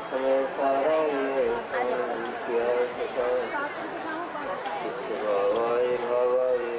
हमें सारा ये क्या भावाए भावाए।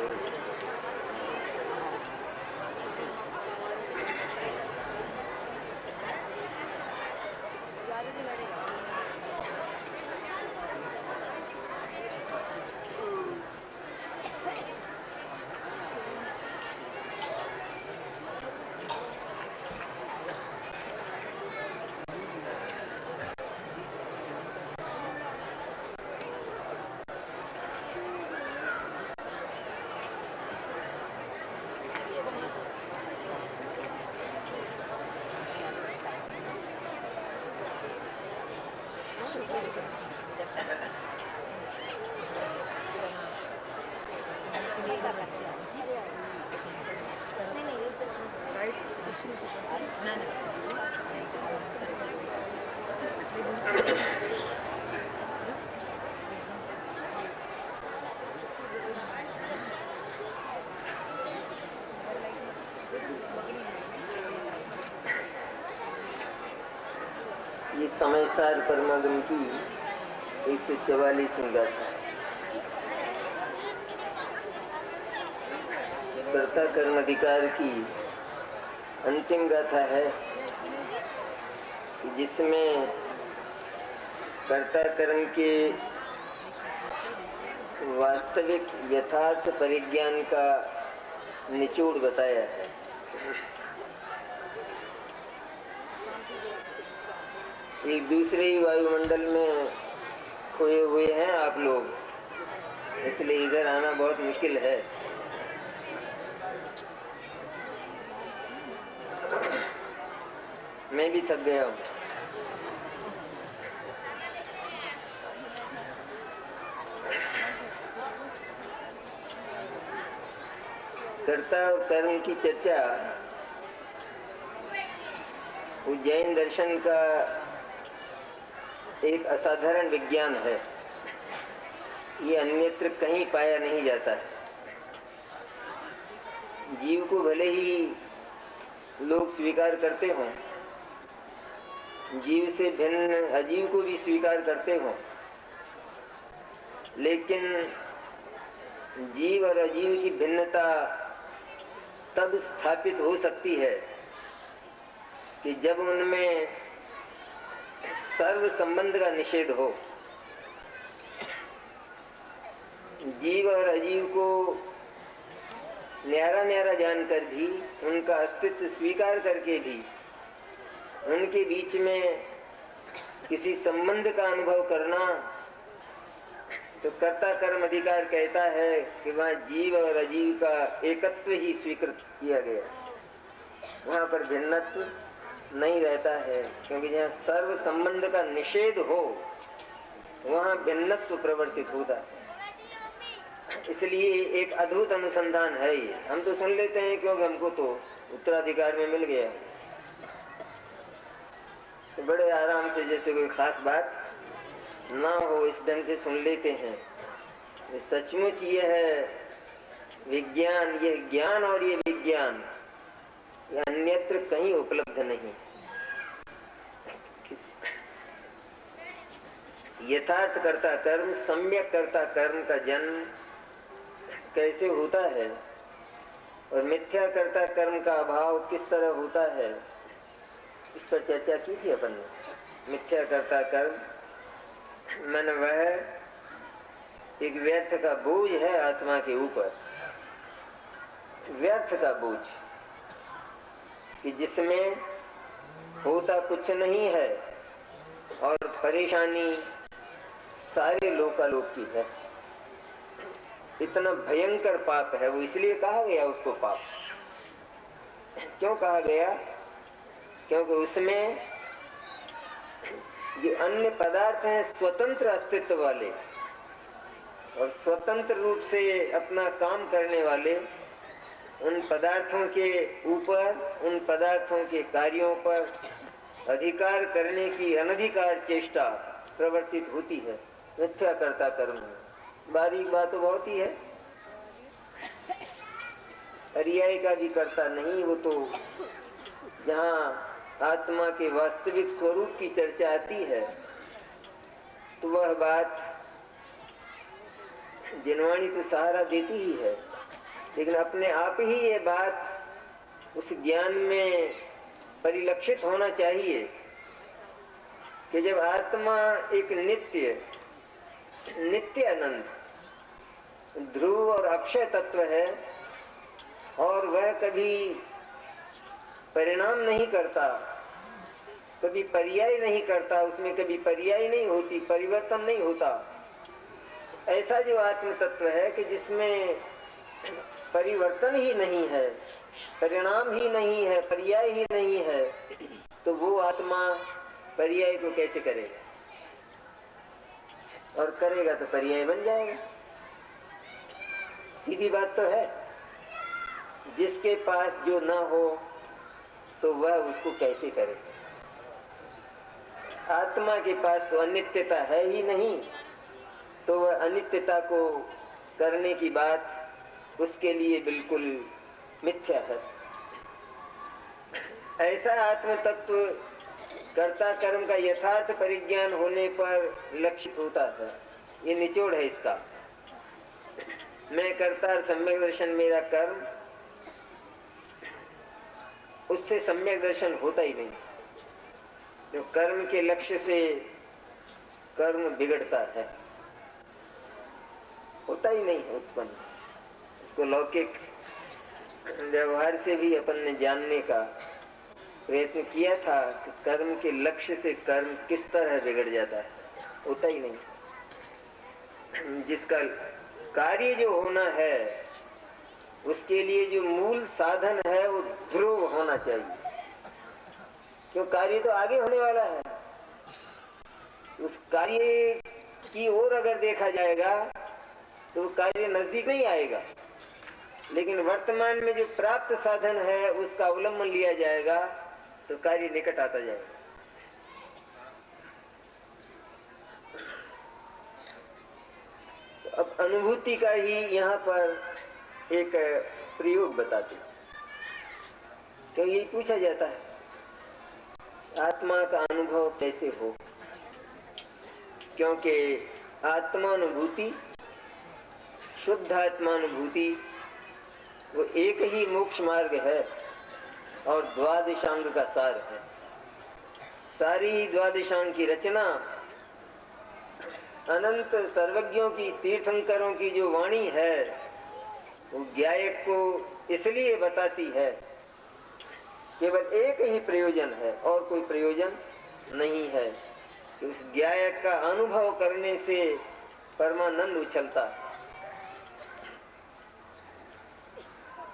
ये समय सार परमागम की 144वीं गाथा है। कर्ता कर्म अधिकार की अंतिम गाथा है, जिसमें कर्ता कर्म के वास्तविक यथार्थ परिज्ञान का निचोड़ बताया है। एक दूसरे ही वायुमंडल में खोए हुए हैं आप लोग, इसलिए इधर आना बहुत मुश्किल है। मैं भी थक गया हूँ। कर्ता और कर्म की चर्चा जैन दर्शन का एक असाधारण विज्ञान है। ये अन्यत्र कहीं पाया नहीं जाता है। जीव को भले ही लोग स्वीकार करते हों, जीव से भिन्न अजीव को भी स्वीकार करते हों, लेकिन जीव और अजीव की भिन्नता तब स्थापित हो सकती है कि जब उनमें सर्व संबंध का निषेध हो। जीव और अजीव को न्यारा न्यारा जानकर भी, उनका अस्तित्व स्वीकार करके भी, उनके बीच में किसी संबंध का अनुभव करना, तो कर्ता कर्म अधिकार कहता है कि वहाँ जीव और अजीव का एकत्व ही स्वीकृत किया गया, वहाँ पर भिन्नत्व नहीं रहता है। क्योंकि जहाँ सर्व संबंध का निषेध हो, वहाँ भिन्नत्व प्रवर्तित होता है। इसलिए एक अद्भुत अनुसंधान है ये। हम तो सुन लेते हैं क्योंकि हमको तो उत्तराधिकार में मिल गया, तो बड़े आराम से, जैसे कोई खास बात ना हो, इस ढंग से सुन लेते हैं। सचमुच ये है विज्ञान, ये ज्ञान और ये विज्ञान ये अन्यत्र कहीं उपलब्ध नहीं। यथार्थ कर्ता कर्म, सम्यक कर्ता कर्म का जन्म कैसे होता है और मिथ्या कर्ता कर्म का अभाव किस तरह होता है, इस पर चर्चा की थी अपन ने। मिथ्या कर्ता कर्म मन वह एक व्यर्थ का बोझ है आत्मा के ऊपर, व्यर्थ का बोझ कि जिसमें होता कुछ नहीं है और परेशानी सारे लोकालोक की है। इतना भयंकर पाप है वो, इसलिए कहा गया उसको पाप। क्यों कहा गया? क्योंकि उसमें जो अन्य पदार्थ हैं स्वतंत्र अस्तित्व वाले और स्वतंत्र रूप से अपना काम करने वाले, उन पदार्थों के ऊपर, उन पदार्थों के कार्यों पर अधिकार करने की अनधिकार चेष्टा प्रवर्तित होती है मिथ्या कर्ता कर्म में। बारीक बात तो बहुत ही है, रियाई का भी करता नहीं, वो तो जहाँ आत्मा के वास्तविक स्वरूप की चर्चा आती है तो वह बात जिनवाणी तो सहारा देती ही है, लेकिन अपने आप ही ये बात उस ज्ञान में परिलक्षित होना चाहिए कि जब आत्मा एक नित्य आनंद ध्रुव और अक्षय तत्व है और वह कभी परिणाम नहीं करता, कभी पर्याय नहीं करता, उसमें कभी पर्याय नहीं होती, परिवर्तन नहीं होता, ऐसा जो आत्म तत्व है कि जिसमें परिवर्तन ही नहीं है, परिणाम ही नहीं है, पर्याय ही नहीं है, तो वो आत्मा पर्याय को कैसे करेगा? और करेगा तो पर्याय बन जाएगा। सीधी बात तो है। जिसके पास जो ना हो तो वह उसको कैसे करे? आत्मा के पास तो अनित्यता है ही नहीं, तो वह अनित्यता को करने की बात उसके लिए बिल्कुल मिथ्या है। ऐसा आत्म तत्व कर्ता कर्म का यथार्थ परिज्ञान होने पर लक्षित होता है। ये निचोड़ है इसका। मैं कर्ता सम्यक दर्शन मेरा कर्म, उससे सम्यक दर्शन होता ही नहीं। जो कर्म के लक्ष्य से कर्म बिगड़ता है, होता ही नहीं उत्पन्न। इसको लौकिक व्यवहार से भी अपन ने जानने का प्रयत्न किया था कि कर्म के लक्ष्य से कर्म किस तरह बिगड़ जाता है, होता ही नहीं। जिसका कार्य जो होना है उसके लिए जो मूल साधन है वो ध्रुव होना चाहिए, क्यों कार्य तो आगे होने वाला है। उस कार्य की ओर अगर देखा जाएगा तो वो कार्य नजदीक नहीं आएगा, लेकिन वर्तमान में जो प्राप्त साधन है उसका अवलंबन लिया जाएगा तो कार्य निकट आता जाएगा। तो अब अनुभूति का ही यहाँ पर एक प्रयोग बताते, तो यही पूछा जाता है आत्मा का अनुभव कैसे हो, क्योंकि आत्मानुभूति, शुद्ध आत्मानुभूति वो एक ही मोक्ष मार्ग है और द्वादशांग का सार है। सारी ही द्वादशांग की रचना अनंत सर्वज्ञों की, तीर्थंकरों की जो वाणी है वो ज्ञायक को इसलिए बताती है, केवल एक ही प्रयोजन है और कोई प्रयोजन नहीं है कि उस ज्ञायक का अनुभव करने से परमानंद उछलता है।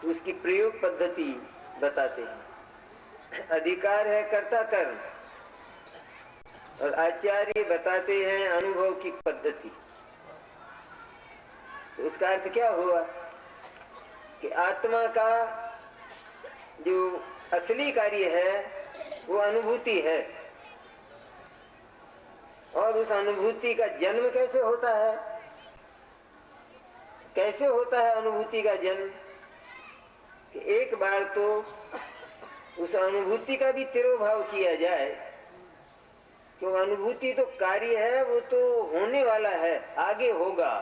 तो उसकी प्रयोग पद्धति बताते हैं। अधिकार है कर्ता कर्म और आचार्य बताते हैं अनुभव की पद्धति। तो उसका अर्थ क्या हुआ कि आत्मा का जो असली कार्य है वो अनुभूति है, और उस अनुभूति का जन्म कैसे होता है? कैसे होता है अनुभूति का जन्म? कि एक बार तो उस अनुभूति का भी तिरोभाव किया जाए, क्यों अनुभूति तो कार्य है, वो तो होने वाला है, आगे होगा।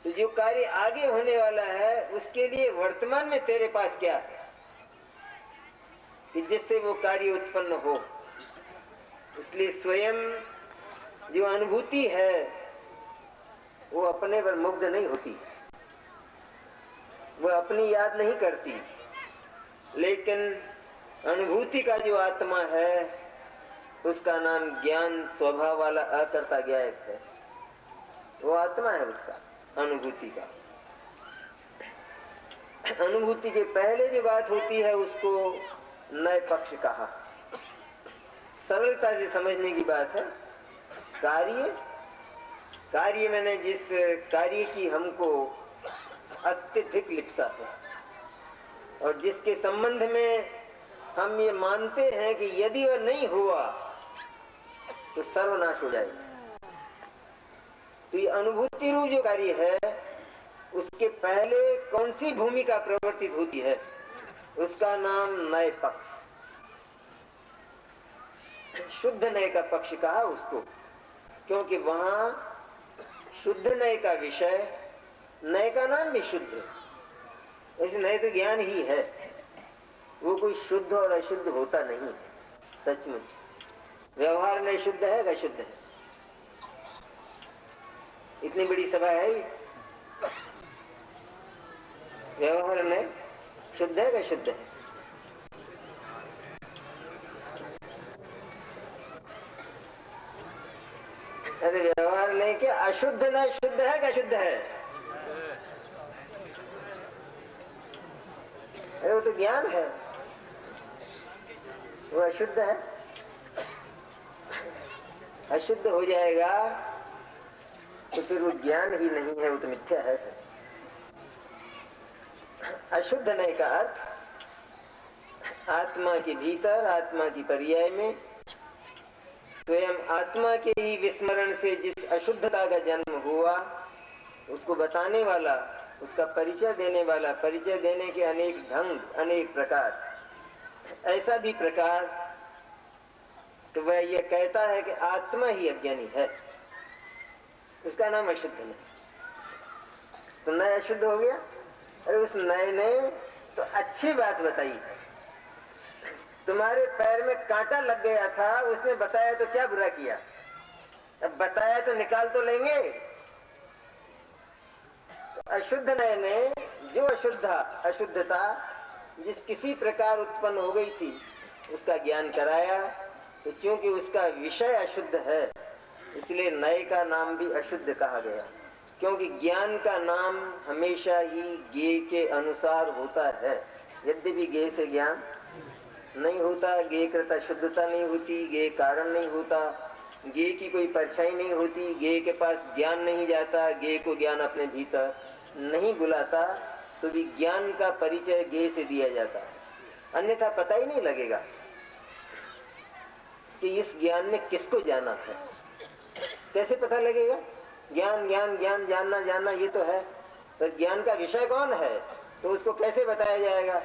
तो जो कार्य आगे होने वाला है उसके लिए वर्तमान में तेरे पास क्या है कि जिससे वो कार्य उत्पन्न हो। इसलिए स्वयं जो अनुभूति है वो अपने पर मुग्ध नहीं होती, वो अपनी याद नहीं करती, लेकिन अनुभूति का जो आत्मा है उसका नाम ज्ञान स्वभाव वाला अकर्ता ज्ञायक है। वो आत्मा है उसका, अनुभूति का। अनुभूति के पहले जो बात होती है उसको नए पक्ष कहा। सरलता से समझने की बात है। कार्य मैंने जिस कार्य की हमको अत्यधिक लिप्सा है और जिसके संबंध में हम ये मानते हैं कि यदि वह नहीं हुआ तो सर्वनाश हो जाएगा। तो ये अनुभूति रूप जो कार्य है उसके पहले कौन सी भूमिका प्रवर्तित होती है? उसका नाम नए पक्ष। शुद्ध नय का पक्ष कहा उसको, क्योंकि वहां शुद्ध नय का विषय, नय का नाम भी शुद्ध, ऐसे नय तो ज्ञान ही है, वो कोई शुद्ध और अशुद्ध होता नहीं सचमुच। व्यवहार नय शुद्ध है का शुद्ध है? इतनी बड़ी सभा है, व्यवहार नय शुद्ध है का शुद्ध है? अरे व्यवहार नहीं कि अशुद्ध न शुद्ध है क्या शुद्ध है? अरे वो तो ज्ञान है, वो अशुद्ध है। अशुद्ध हो जाएगा तो फिर वो ज्ञान ही नहीं है, वो तो मिथ्या है। अशुद्ध नहीं का अर्थ आत्मा के भीतर, आत्मा की पर्याय में स्वयं आत्मा के ही विस्मरण से जिस अशुद्धता का जन्म हुआ उसको बताने वाला, उसका परिचय देने वाला, परिचय देने के अनेक ढंग, अनेक प्रकार, ऐसा भी प्रकार तो वह यह कहता है कि आत्मा ही अज्ञानी है, उसका नाम अशुद्ध नहीं। तो नय अशुद्ध हो गया। अरे उस नय ने तो अच्छी बात बताई, तुम्हारे पैर में कांटा लग गया था, उसने बताया तो क्या बुरा किया? अब बताया तो निकाल तो लेंगे। तो अशुद्ध नय ने जो अशुद्धता जिस किसी प्रकार उत्पन्न हो गई थी उसका ज्ञान कराया, तो क्योंकि उसका विषय अशुद्ध है इसलिए नय का नाम भी अशुद्ध कहा गया। क्योंकि ज्ञान का नाम हमेशा ही ज्ञेय के अनुसार होता है, यद्यपि ज्ञेय से ज्ञान नहीं होता, ज्ञेय कृत शुद्धता नहीं होती, ज्ञेय कारण नहीं होता, ज्ञेय की कोई परछाई नहीं होती, ज्ञेय के पास ज्ञान नहीं जाता, ज्ञेय को ज्ञान अपने भीतर नहीं बुलाता, तो भी ज्ञान का परिचय ज्ञेय से दिया जाता है। अन्यथा पता ही नहीं लगेगा कि इस ज्ञान ने किसको जाना है। कैसे पता लगेगा? ज्ञान ज्ञान ज्ञान, जानना जानना ये तो है, पर ज्ञान का विषय कौन है तो उसको कैसे बताया जाएगा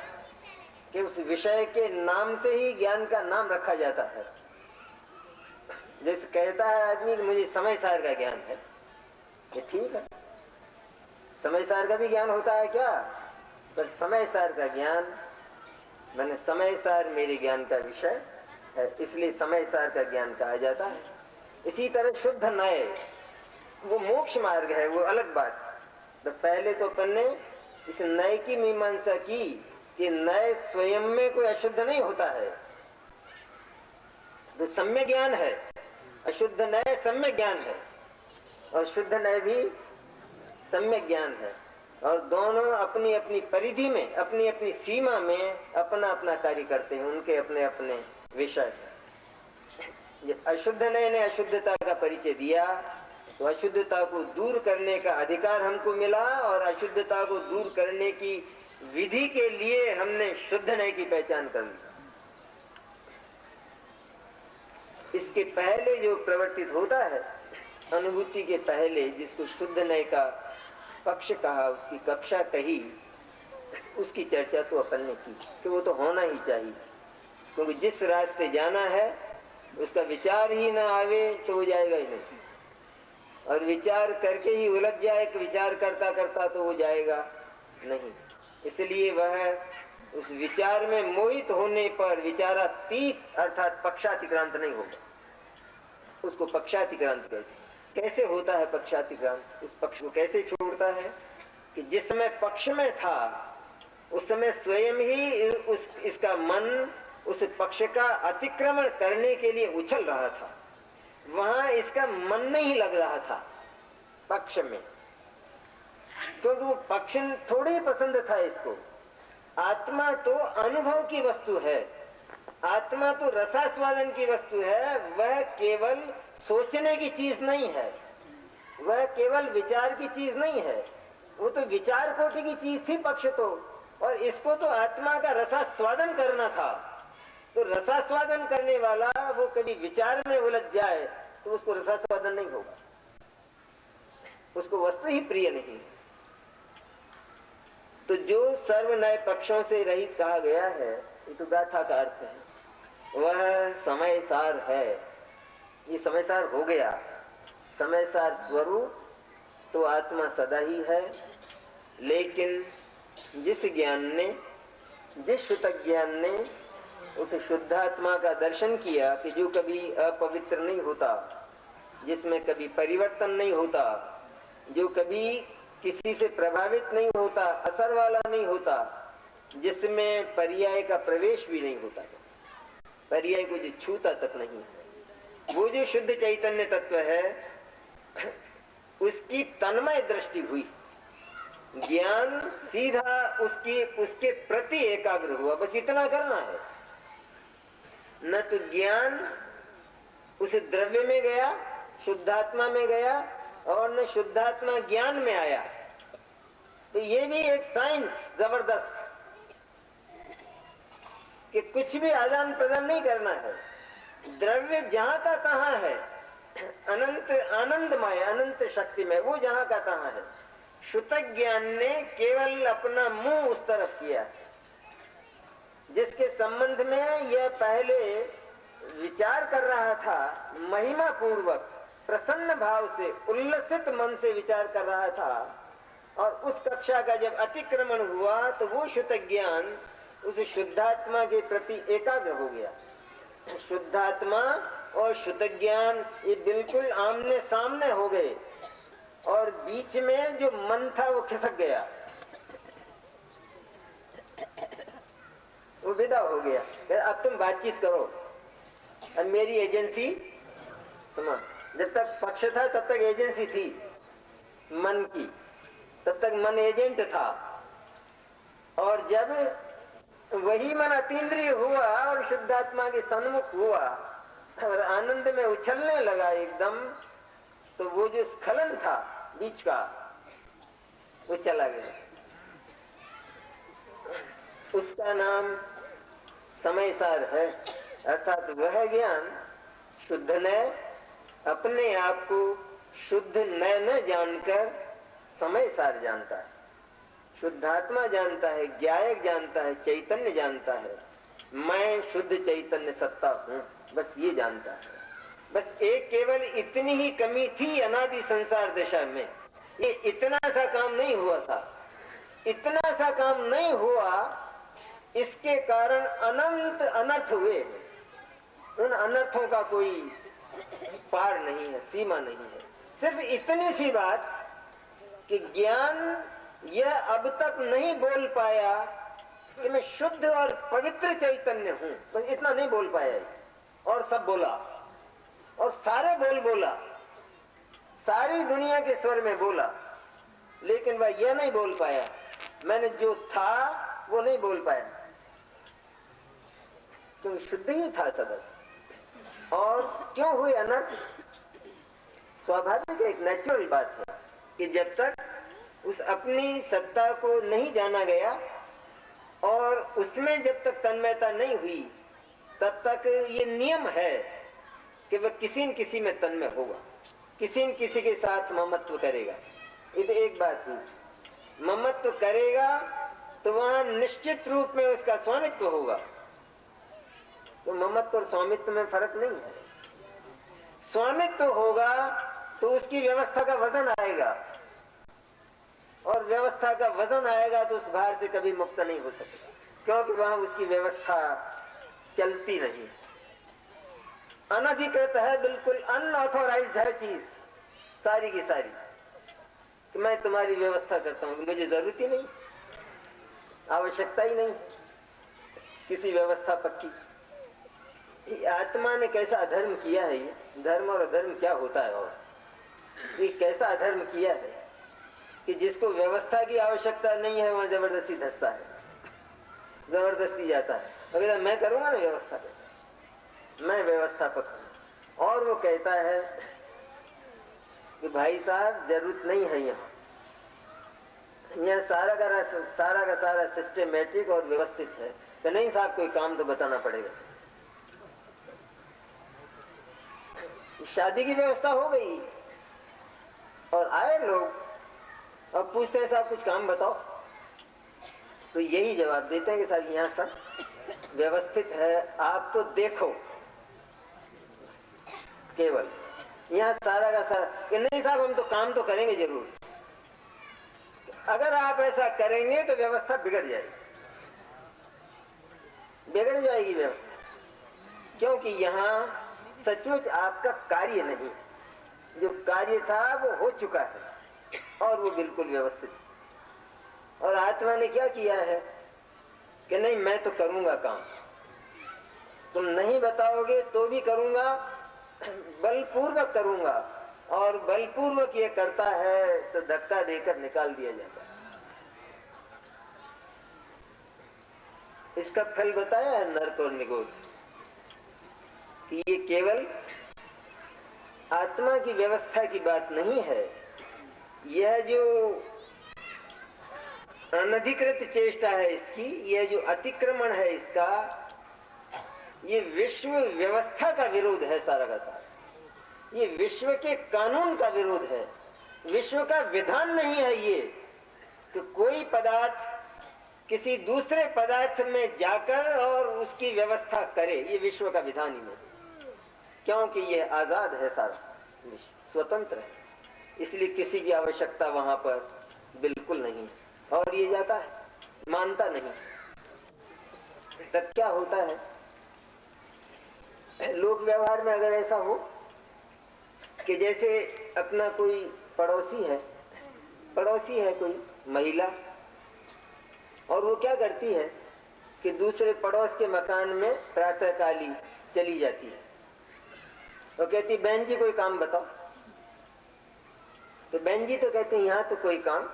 कि उस विषय के नाम से ही ज्ञान का नाम रखा जाता है। जैसे कहता है आदमी कि मुझे समय सार का ज्ञान है, ये ठीक है, समय सार का भी ज्ञान होता है क्या? पर समय सार का ज्ञान मैंने समय सार मेरे ज्ञान का विषय है, इसलिए समय सार का ज्ञान कहा जाता है। इसी तरह शुद्ध नय वो मोक्ष मार्ग है, वो अलग बात। तो पहले तो अपन ने इस नय की मीमांसा की कि नय स्वयं में कोई अशुद्ध नहीं होता है, तो सम्यक ज्ञान है। अशुद्ध नय सम्यक ज्ञान है और शुद्ध नय भी सम्यक ज्ञान है, और दोनों अपनी अपनी परिधि में, अपनी अपनी सीमा में अपना अपना कार्य करते हैं, उनके अपने अपने विषय। अशुद्ध नय ने अशुद्धता का परिचय दिया तो अशुद्धता को दूर करने का अधिकार हमको मिला, और अशुद्धता को दूर करने की विधि के लिए हमने शुद्ध नय की पहचान कर ली। इसके पहले जो प्रवर्तित होता है अनुभूति के पहले, जिसको शुद्ध नय का पक्ष कहा, उसकी कक्षा कही, उसकी चर्चा तो अपन ने की कि वो तो होना ही चाहिए, क्योंकि जिस रास्ते जाना है उसका विचार ही ना आवे तो वो जाएगा ही नहीं, और विचार करके ही उलझ जाए कि विचार करता करता तो वो जाएगा नहीं। इसलिए वह उस विचार में मोहित होने पर विचारातीत अर्थात पक्षातिक्रांत नहीं होगा, उसको पक्षातिक्रांत कहते हैं। कैसे होता है पक्षातिक्रांत? उस पक्ष को कैसे छोड़ता है कि जिस समय पक्ष में था उस समय स्वयं ही इसका मन उस पक्ष का अतिक्रमण करने के लिए उछल रहा था, वहां इसका मन नहीं लग रहा था पक्ष में, क्योंकि वो पक्ष थोड़े ही पसंद था इसको। आत्मा तो अनुभव की वस्तु है, आत्मा तो रसास्वादन की वस्तु है, वह केवल सोचने की चीज नहीं है, वह केवल विचार की चीज नहीं है, वो तो विचार कोटि की चीज थी पक्ष तो, और इसको तो आत्मा का रसास्वादन करना था। तो रसास्वादन करने वाला वो कभी विचार में उलझ जाए तो उसको रसास्वादन नहीं होगा, उसको वस्तु ही प्रिय नहीं। तो जो सर्व नए पक्षों से रहित कहा गया है, ये तो गाथा का अर्थ है, वह यह समय सार है, ये समय सार हो गया। समय सार स्वरूप तो आत्मा सदा ही है, लेकिन जिस ज्ञान ने, जिस शुद्ध ज्ञान ने उस शुद्धात्मा का दर्शन किया कि जो कभी अपवित्र नहीं होता, जिसमें कभी परिवर्तन नहीं होता, जो कभी किसी से प्रभावित नहीं होता, असर वाला नहीं होता, जिसमें पर्याय का प्रवेश भी नहीं होता, पर्याय को जो छूता तक नहीं है, वो जो शुद्ध चैतन्य तत्व है, उसकी तन्मय दृष्टि हुई, ज्ञान सीधा उसके प्रति एकाग्र हुआ। बस इतना करना है। न तो ज्ञान उस द्रव्य में गया, शुद्धात्मा में गया, और न शुद्धात्मा ज्ञान में आया। तो ये भी एक साइंस जबरदस्त कि कुछ भी आदान प्रदान नहीं करना है। द्रव्य जहां का तहां है, अनंत आनंदमय, अनंत शक्तिमय, वो जहां का तहां है। शुद्ध ज्ञान ने केवल अपना मुंह उस तरफ किया जिसके संबंध में यह पहले विचार कर रहा था, महिमा पूर्वक प्रसन्न भाव से, उल्लसित मन से विचार कर रहा था। और उस कक्षा का जब अतिक्रमण हुआ तो वो शुद्ध ज्ञान उस शुद्धात्मा के प्रति एकाग्र हो गया। शुद्धात्मा और शुद्ध ज्ञान ये बिल्कुल आमने सामने हो गए, और बीच में जो मन था वो खिसक गया, वो विदा हो गया। अब तुम बातचीत करो, और मेरी एजेंसी सुनो। जब तक पक्ष था तब तक एजेंसी थी मन की, तब तक मन एजेंट था। और जब वही मन अतीन्द्रिय हुआ और शुद्धात्मा के सन्मुख हुआ और आनंद में उछलने लगा एकदम, तो वो जो स्खलन था बीच का, वो चला गया। उसका नाम समय सार है। अर्थात वह ज्ञान शुद्ध ने अपने आप को शुद्ध न जानकर समय सार जानता है, शुद्धात्मा जानता है, ज्ञायक जानता है, चैतन्य जानता है। मैं शुद्ध चैतन्य सत्ता हूँ, बस ये जानता है। बस एक केवल इतनी ही कमी थी अनादि संसार दशा में, ये इतना सा काम नहीं हुआ था। इतना सा काम नहीं हुआ, इसके कारण अनंत अनर्थ हुए। उन अनर्थों का कोई पार नहीं है, सीमा नहीं है। सिर्फ इतनी सी बात कि ज्ञान यह अब तक नहीं बोल पाया कि मैं शुद्ध और पवित्र चैतन्य हूं, तो इतना नहीं बोल पाया। और सब बोला, और सारे बोला, सारी दुनिया के स्वर में बोला, लेकिन वह यह नहीं बोल पाया, मैंने जो था वो नहीं बोल पाया, क्योंकि शुद्ध ही था सदा। और क्यों हुए अनर्थ? स्वाभाविक एक नेचुरल बात है कि जब तक उस अपनी सत्ता को नहीं जाना गया और उसमें जब तक तन्मयता नहीं हुई, तब तक ये नियम है कि वह किसी न किसी में तन्मय होगा, किसी न किसी के साथ ममत्व करेगा। ये तो एक बात हुई। ममत्व करेगा तो वहां निश्चित रूप में उसका स्वामित्व होगा। तो ममत्व और स्वामित्व में फर्क नहीं है। स्वामित्व होगा तो उसकी व्यवस्था का वजन आएगा, और व्यवस्था का वजन आएगा तो उस भार से कभी मुक्त नहीं हो सकता, क्योंकि वहां उसकी व्यवस्था चलती नहीं, अनधिकृत है, बिल्कुल अनऑथोराइज्ड है चीज सारी की सारी। कि मैं तुम्हारी व्यवस्था करता हूं, मुझे जरूरत ही नहीं, आवश्यकता ही नहीं किसी व्यवस्थापक की। आत्मा ने कैसा अधर्म किया है, ये धर्म और अधर्म क्या होता है, और ये कैसा अधर्म किया है कि जिसको व्यवस्था की आवश्यकता नहीं है वहां जबरदस्ती धसता है, जबरदस्ती जाता है। अगर मैं करूंगा ना व्यवस्था, मैं व्यवस्थापक हूं, और वो कहता है कि भाई साहब जरूरत नहीं है, यहाँ सारा का सारा सिस्टमेटिक और व्यवस्थित है। तो नहीं साहब, कोई काम तो बताना पड़ेगा। शादी की व्यवस्था हो गई और आए लोग और पूछते हैं साहब कुछ काम बताओ, तो यही जवाब देते हैं कि साहब यहाँ सब व्यवस्थित है, आप तो देखो। केवल। यहाँ सारा का सारा कि नहीं साहब हम तो काम तो करेंगे जरूर। अगर आप ऐसा करेंगे तो व्यवस्था बिगड़ जाएगी, बिगड़ जाएगी व्यवस्था। क्योंकि यहाँ सचमुच आपका कार्य नहीं, जो कार्य था वो हो चुका है और वो बिल्कुल व्यवस्थित। और आत्मा ने क्या किया है कि नहीं मैं तो करूंगा काम, तुम नहीं बताओगे तो भी करूंगा, बलपूर्वक करूंगा। और बलपूर्वक ये करता है तो धक्का देकर निकाल दिया जाता है। इसका फल बताया है नर्क और निगोद कि ये केवल आत्मा की व्यवस्था की बात नहीं है। यह जो अनधिकृत चेष्टा है इसकी, यह जो अतिक्रमण है इसका, ये विश्व व्यवस्था का विरोध है सारा का सारा। ये विश्व के कानून का विरोध है, विश्व का विधान नहीं है ये कि कोई पदार्थ किसी दूसरे पदार्थ में जाकर और उसकी व्यवस्था करे। ये विश्व का विधान ही नहीं, क्योंकि यह आजाद है, सारा विश्व स्वतंत्र है, इसलिए किसी की आवश्यकता वहां पर बिल्कुल नहीं। और ये जाता है, मानता नहीं। तब क्या होता है लोक व्यवहार में, अगर ऐसा हो कि जैसे अपना कोई पड़ोसी है कोई महिला, और वो क्या करती है कि दूसरे पड़ोस के मकान में प्रातःकाली चली जाती है, तो कहती बहन जी कोई काम बताओ। तो बहन जी तो कहते हैं यहाँ तो कोई काम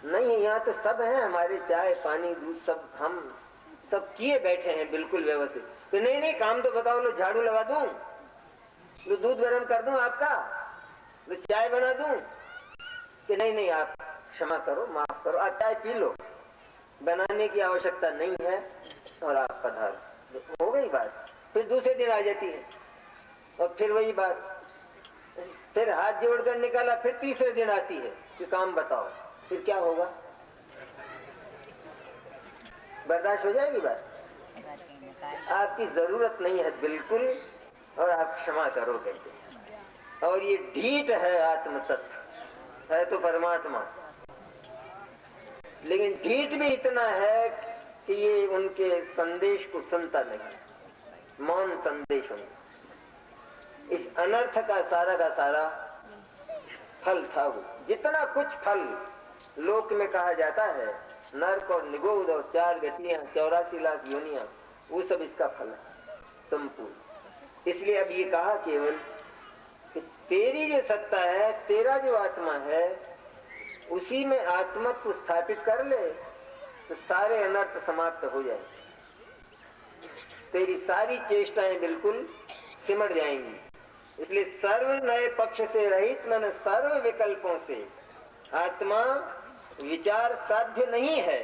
नहीं है, यहाँ तो सब है हमारे, चाय पानी दूध सब हम सब किए बैठे हैं बिल्कुल व्यवस्थित। तो नहीं काम तो बताओ, लो झाड़ू लगा दूं, लो दूध गरम कर दूं आपका, लो चाय बना दूं। कि नहीं आप क्षमा करो, माफ करो, आप चाय पी लो, बनाने की आवश्यकता नहीं है और आप पधारो। हो गई बात। फिर दूसरे दिन आ जाती है और फिर वही बात, फिर हाथ जोड़कर निकाला, फिर तीसरे दिन आती है कि काम बताओ। फिर क्या होगा? बर्दाश्त हो जाएगी बात? आपकी जरूरत नहीं है बिल्कुल, और आप क्षमा करो कहते हैं। और ये ढीठ है आत्म तत्व, है तो परमात्मा, लेकिन ढीठ भी इतना है कि ये उनके संदेश को सुनता नहीं, मौन संदेश उनका। इस अनर्थ का सारा फल था वो। जितना कुछ फल लोक में कहा जाता है, नरक और निगोद और 4 गतियां, 84 लाख योनियां, वो सब इसका फल है संपूर्ण। इसलिए अब ये कहा केवल कि तेरी जो सत्ता है, तेरा जो आत्मा है, उसी में आत्मत्व स्थापित कर ले तो सारे अनर्थ समाप्त हो जाए, तेरी सारी चेष्टाएं बिल्कुल सिमट जाएंगी। इसलिए सर्व नए पक्ष से रहित मन सर्व विकल्पों से आत्मा विचार साध्य नहीं है।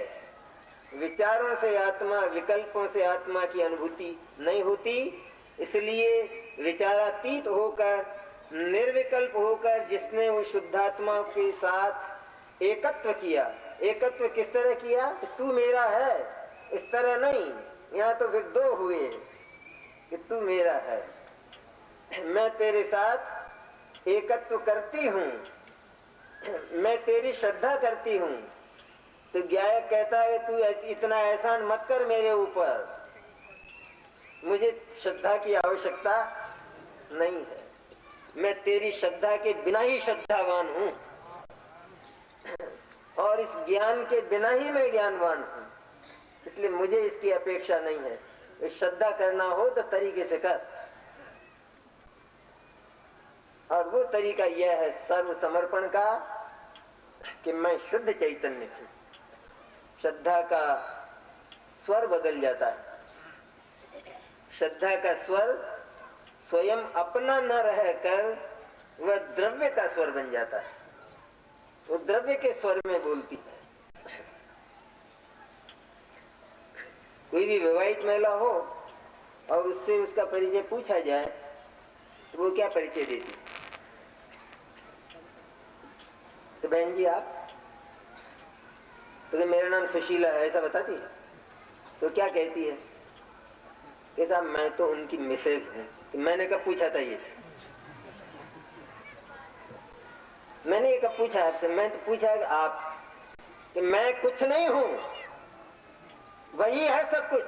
विचारों से आत्मा, विकल्पों से आत्मा की अनुभूति नहीं होती। इसलिए विचारातीत होकर, निर्विकल्प होकर जिसने वो शुद्धात्मा के साथ एकत्व किया, एकत्व किस तरह किया? तू मेरा है, इस तरह नहीं। यहाँ तो फिर 2 हुए कि तू मेरा है, मैं तेरे साथ एकत्व करती हूँ, मैं तेरी श्रद्धा करती हूँ। तो गायक कहता है तू इतना एहसान मत कर मेरे ऊपर, मुझे श्रद्धा की आवश्यकता नहीं है, मैं तेरी श्रद्धा के बिना ही श्रद्धावान हूँ, और इस ज्ञान के बिना ही मैं ज्ञानवान हूँ, इसलिए मुझे इसकी अपेक्षा नहीं है। श्रद्धा करना हो तो तरीके से कर, और वो तरीका यह है सर्व समर्पण का कि मैं शुद्ध चैतन्य हूँ। श्रद्धा का स्वर बदल जाता है, श्रद्धा का स्वर स्वयं अपना न रहकर वह द्रव्य का स्वर बन जाता है, वो द्रव्य के स्वर में बोलती है। कोई भी विवाहित महिला हो और उससे उसका परिचय पूछा जाए तो वो क्या परिचय देती? तो बहन जी आप, तो मेरा नाम सुशीला है, ऐसा बताती है। तो क्या कहती है कि साहब मैं तो उनकी मिसेज हूँ। तो मैंने कब पूछा था ये? मैंने एक पूछा आपसे, मैं तो पूछा कि आप कि मैं कुछ नहीं हूं, वही है सब कुछ।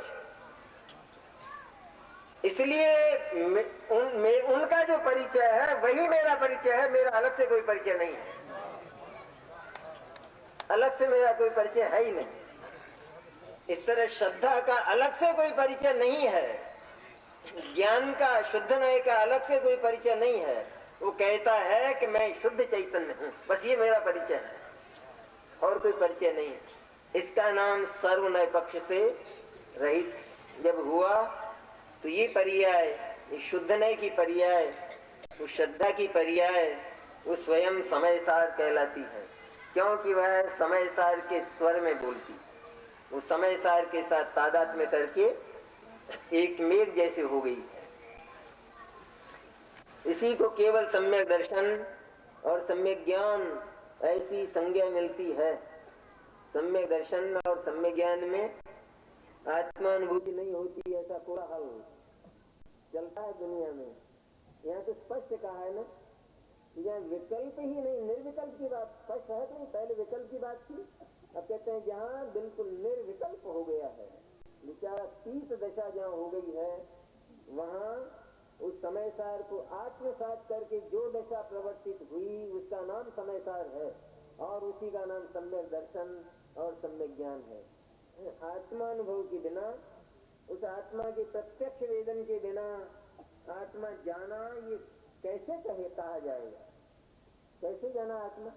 इसलिए उनका जो परिचय है वही मेरा परिचय है, मेरा अलग से कोई परिचय नहीं है। अलग से मेरा कोई परिचय है ही नहीं। इस तरह श्रद्धा का अलग से कोई परिचय नहीं है, ज्ञान का, शुद्ध नय का अलग से कोई परिचय नहीं है। वो कहता है कि मैं शुद्ध चैतन्य हूं, बस ये मेरा परिचय है, और कोई परिचय नहीं है। इसका नाम सर्वनय पक्ष से रहित जब हुआ तो ये पर्याय, ये शुद्ध नय की पर्याय, वो श्रद्धा की पर्याय, वो स्वयं समय सार कहलाती है, क्योंकि वह समय सार के स्वर में बोलती, वो समय सार के साथ तादात्म्य करके एक मेघ जैसे हो गई है। इसी को केवल सम्यक दर्शन और सम्यक ज्ञान ऐसी संज्ञा मिलती है। सम्यक दर्शन और सम्यक ज्ञान में आत्मानुभूति नहीं होती, ऐसा कोलाहल चलता है दुनिया में। यहाँ तो स्पष्ट कहा है ना, यहाँ विकल्प ही नहीं, निर्विकल्प की बात स्पष्ट है। नहीं, पहले विकल्प की बात थी, अब कहते हैं जहाँ बिल्कुल निर्विकल्प हो गया है, विचारा तीत दशा जहाँ हो गई है, वहाँ उस समय सार को आत्मसात करके जो दशा प्रवर्तित हुई उसका नाम समय सार है, और उसी का नाम सम्यक दर्शन और सम्यक ज्ञान है। आत्मानुभव के बिना, उस आत्मा के प्रत्यक्ष वेदन के बिना आत्मा जाना ये कैसे कहा जाएगा? कैसे जाना आत्मा?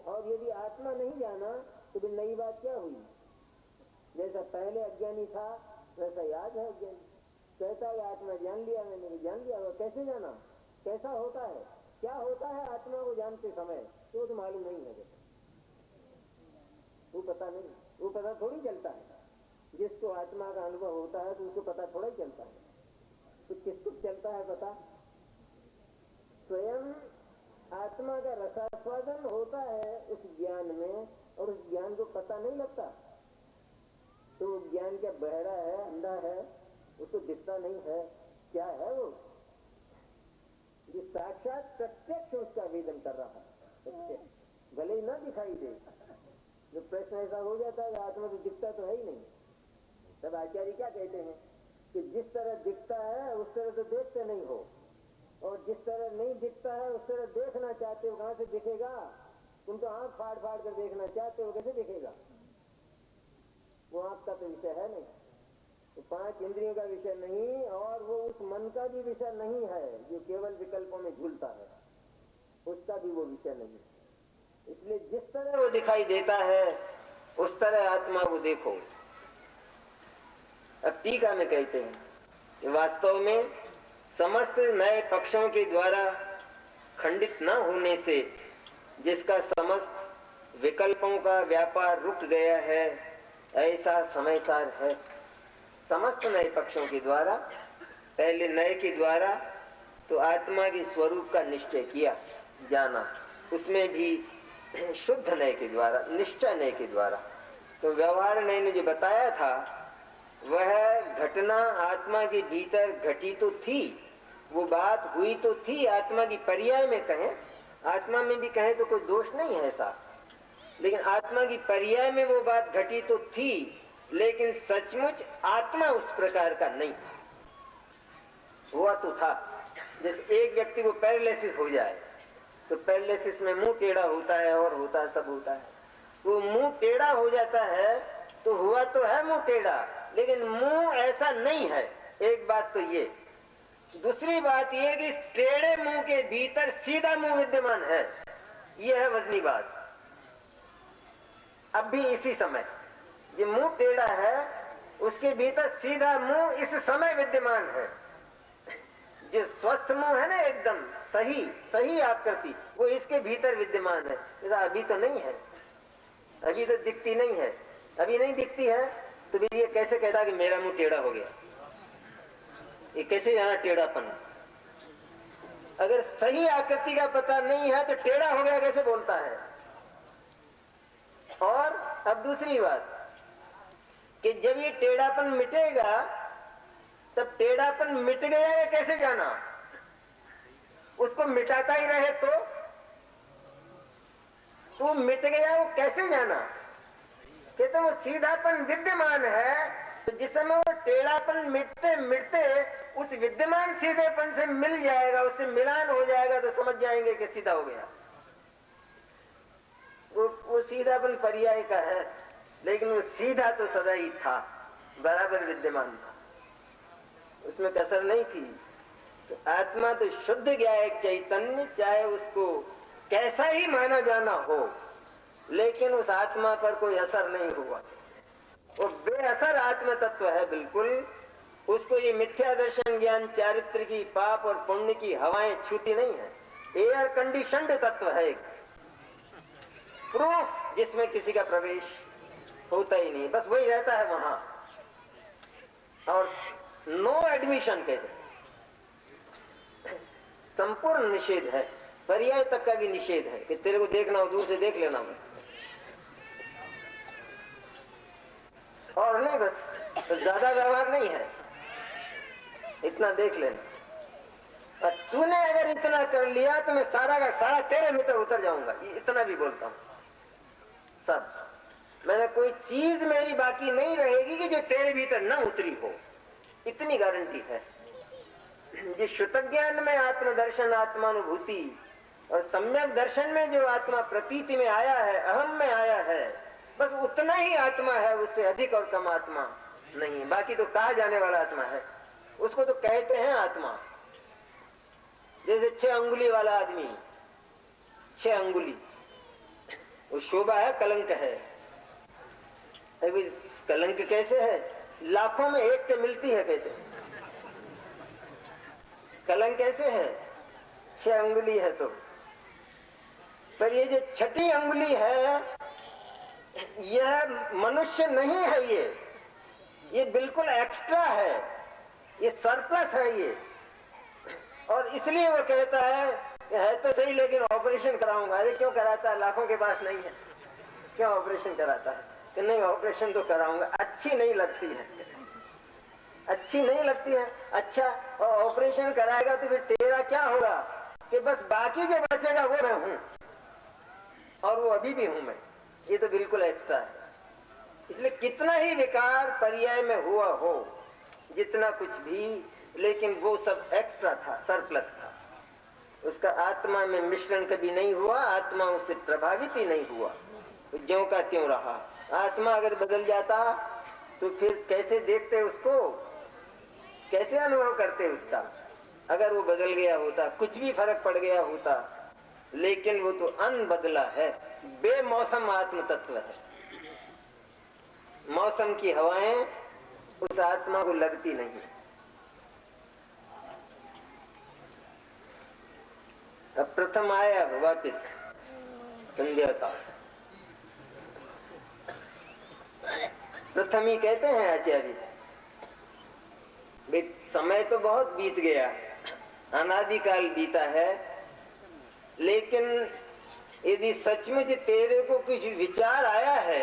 और यदि आत्मा नहीं जाना तो फिर नई बात क्या हुई? जैसा पहले अज्ञानी था वैसा याद है अज्ञानी, कहता है आत्मा जान लिया, मैंने भी जान लिया। कैसे जाना? कैसा होता है? क्या होता है आत्मा को जानते समय? तो मालूम नहीं है, वो पता नहीं, वो पता थोड़ी चलता है। जिसको आत्मा का अनुभव होता है तो उसको पता थोड़ा ही चलता है। तो किसको चलता है पता? स्वयं आत्मा का रसास्वादन होता है उस ज्ञान में, और उस ज्ञान को पता नहीं लगता। तो ज्ञान क्या बहरा है, अंधा है, उसको दिखता नहीं है? क्या है वो? जो साक्षात प्रत्यक्ष उसका वेदन कर रहा है, भले ही ना दिखाई दे। जो प्रश्न ऐसा हो जाता है आत्मा तो दिखता तो है ही नहीं, तब आचार्य क्या कहते हैं कि जिस तरह दिखता है उस तरह तो देखते नहीं हो, और जिस तरह नहीं दिखता है उस तरह देखना चाहते हो, कहां से दिखेगा? तुम तो आंख फाड़ फाड़ कर देखना चाहते हो, कैसे दिखेगा? वो आंख का तो विषय है नहीं, तो 5 इंद्रियों का विषय नहीं, और वो उस मन का भी विषय नहीं है जो केवल विकल्पों में झूलता है, उसका भी वो विषय नहीं। इसलिए जिस तरह वो दिखाई देता है उस तरह आत्मा को देखो। अब टीका में कहते हैं कि वास्तव में समस्त नए पक्षों के द्वारा खंडित न होने से जिसका समस्त विकल्पों का व्यापार रुक गया है, ऐसा समय सार है। समस्त नए पक्षों के द्वारा, पहले नए के द्वारा तो आत्मा के स्वरूप का निश्चय किया, जाना, उसमें भी शुद्ध नय के द्वारा, निश्चय नय के द्वारा। तो व्यवहार नय ने जो बताया था वह घटना आत्मा के भीतर घटी तो थी, वो बात हुई तो थी, आत्मा की पर्याय में कहें, आत्मा में भी कहें तो कोई दोष नहीं है ऐसा, लेकिन आत्मा की पर्याय में वो बात घटी तो थी, लेकिन सचमुच आत्मा उस प्रकार का नहीं था। हुआ तो था, जैसे एक व्यक्ति को पैरालिसिस हो जाए तो पैरालिसिस में मुंह टेढ़ा होता है, और होता है, सब होता है। वो मुंह टेढ़ा हो जाता है तो हुआ तो है मुंह टेढ़ा, लेकिन मुंह ऐसा नहीं है। एक बात तो ये, दूसरी बात ये कि टेढ़े मुंह के भीतर सीधा मुंह विद्यमान है, ये है वजनी बात। अब भी इसी समय जो मुंह टेढ़ा है उसके भीतर सीधा मुंह इस समय विद्यमान है। जो स्वस्थ मुंह है ना, एकदम सही आकृति, वो इसके भीतर विद्यमान है। अभी तो नहीं है, अभी तो दिखती नहीं है, अभी नहीं दिखती है, तो भी ये कैसे कहता कि मेरा मुंह टेढ़ा हो गया? ये कैसे जाना टेढ़ापन? अगर सही आकृति का पता नहीं है तो टेढ़ा हो गया कैसे बोलता है? और अब दूसरी बात कि जब ये टेढ़ापन मिटेगा तब टेढ़ापन मिट गया है कैसे जाना? उसको मिटाता ही रहे तो तू मिट गया, वो कैसे जाना? कहते वो सीधापन विद्यमान है, तो जिस समय वो टेढ़ापन मिटते मिटते उस विद्यमान सीधेपन से मिल जाएगा, उससे मिलान हो जाएगा, तो समझ जाएंगे कि सीधा हो गया। वो सीधापन पर्याय का है, लेकिन वो सीधा तो सदा ही था, बराबर विद्यमान था, उसमें कसर नहीं थी। तो आत्मा तो शुद्ध गया एक चैतन्य, चाहे उसको कैसा ही माना जाना हो, लेकिन उस आत्मा पर कोई असर नहीं हुआ। वो बेअसर आत्म तत्व है बिल्कुल। उसको ये मिथ्या दर्शन, ज्ञान, चारित्र की, पाप और पुण्य की हवाएं छूती नहीं है। एयर कंडीशनड तत्व है, एक प्रूफ जिसमें किसी का प्रवेश होता ही नहीं, बस वही रहता है वहां, और नो एडमिशन कहते, संपूर्ण निषेध है, पर्याय तक का भी निषेध है कि तेरे को देखना हो दूर से देख लेना हो, और नहीं, बस तो ज्यादा व्यवहार नहीं है, इतना देख लेना। और तूने अगर इतना कर लिया तो मैं सारा का सारा तेरे भीतर उतर जाऊंगा, इतना भी बोलता हूं सब। मैंने कोई चीज मेरी बाकी नहीं रहेगी कि जो तेरे भीतर न उतरी हो, इतनी गारंटी है। जिस शुद्ध ज्ञान में आत्मदर्शन, आत्मानुभूति और सम्यक दर्शन में जो आत्मा प्रतीति में आया है, अहम में आया है, बस उतना ही आत्मा है, उससे अधिक और कम आत्मा नहीं। बाकी तो कहा जाने वाला आत्मा है, उसको तो कहते हैं आत्मा। जैसे 6 अंगुली वाला आदमी, 6 अंगुली, वो शोभा है, कलंक है। अभी कलंक कैसे है? लाखों में एक के मिलती है, कहते हैं। कलंक कैसे है? 6 अंगुली है तो। पर ये जो 6ठी अंगुली है, यह मनुष्य नहीं है, ये बिल्कुल एक्स्ट्रा है, ये सरप्लस है ये। और इसलिए वो कहता है तो सही, लेकिन ऑपरेशन कराऊंगा। अरे क्यों कराता है? लाखों के पास नहीं है, क्यों ऑपरेशन कराता है? कि नहीं, ऑपरेशन तो कराऊंगा, अच्छी नहीं लगती है, अच्छी नहीं लगती है। अच्छा, और ऑपरेशन कराएगा तो फिर तेरा क्या होगा? कि बस बाकी जो बचेगा वो मैं हूं, और वो अभी भी हूं मैं। ये तो बिल्कुल एक्स्ट्रा है। इसलिए कितना ही विकार पर्याय में हुआ हो, जितना कुछ भी, लेकिन वो सब एक्स्ट्रा था, सरप्लस था। उसका आत्मा में मिश्रण कभी नहीं हुआ, आत्मा उससे प्रभावित ही नहीं हुआ, तो ज्यों का त्यों रहा। आत्मा अगर बदल जाता तो फिर कैसे देखते उसको, कैसे अनुभव करते उसका? अगर वो बदल गया होता, कुछ भी फर्क पड़ गया होता, लेकिन वो तो अनबदला है, बेमौसम आत्म तत्व है। मौसम की हवाएं उस आत्मा को लगती नहीं। अब प्रथम आया वापिस संध्याता, प्रथम ही कहते हैं आचार्य। समय तो बहुत बीत गया, अनादिकाल बीता है, लेकिन यदि सचमुच तेरे को कुछ विचार आया है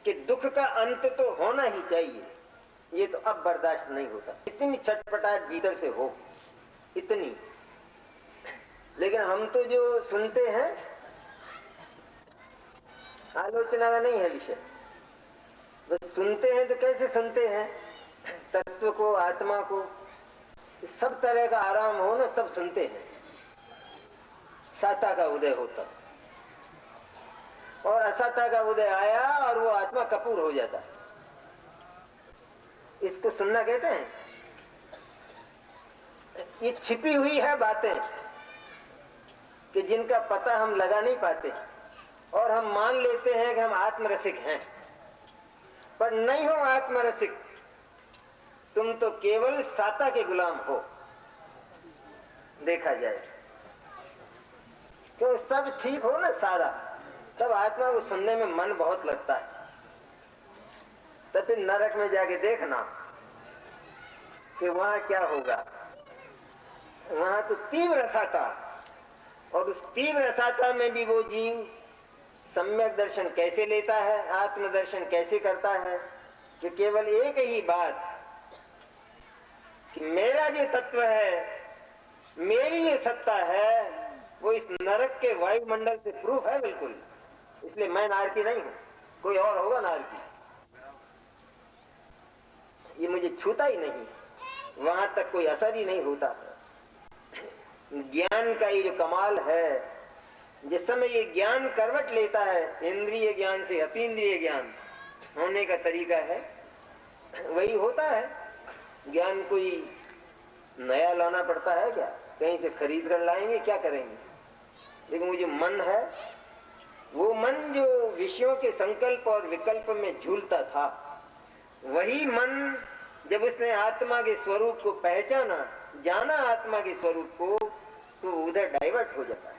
कि दुख का अंत तो होना ही चाहिए, ये तो अब बर्दाश्त नहीं होता। इतनी छटपटाहट भीतर से हो, इतनी। लेकिन हम तो जो सुनते हैं, आलोचना का नहीं है विषय, बस सुनते हैं। तो कैसे सुनते हैं? तत्व को, आत्मा को, सब तरह का आराम हो ना, तब सुनते हैं। साता का उदय होता और असाता का उदय आया और वो आत्मा कपूर हो जाता, इसको सुनना कहते हैं। ये छिपी हुई है बातें कि जिनका पता हम लगा नहीं पाते, और हम मान लेते हैं कि हम आत्मरसिक हैं, पर नहीं हो आत्मरसिक, तुम तो केवल साता के गुलाम हो। देखा जाए क्यों, सब ठीक हो ना, सारा तब आत्मा को सुनने में मन बहुत लगता है। तब फिर नरक में जाके देखना कि वहां क्या होगा। वहां तो तीव्र रसाता, और उस तीव्र रसाता में भी वो जीव सम्यक दर्शन कैसे लेता है, आत्मदर्शन कैसे करता है, कि केवल एक ही बात कि मेरा जो तत्व है, मेरी जो सत्ता है, वो इस नरक के वायुमंडल से प्रूफ है बिल्कुल। इसलिए मैं नारकी नहीं हूं, कोई और होगा नारकी। ये मुझे छूता ही नहीं, वहां तक कोई असर ही नहीं होता। ज्ञान का ये जो कमाल है, जिस समय ये ज्ञान करवट लेता है, इंद्रिय ज्ञान से अतीन्द्रिय ज्ञान होने का तरीका है, वही होता है। ज्ञान कोई नया लाना पड़ता है क्या? कहीं से खरीद कर लाएंगे, क्या करेंगे? लेकिन वो जो मन है, वो मन जो विषयों के संकल्प और विकल्प में झूलता था, वही मन जब उसने आत्मा के स्वरूप को पहचाना, जाना आत्मा के स्वरूप को, तो उधर डाइवर्ट हो जाता है,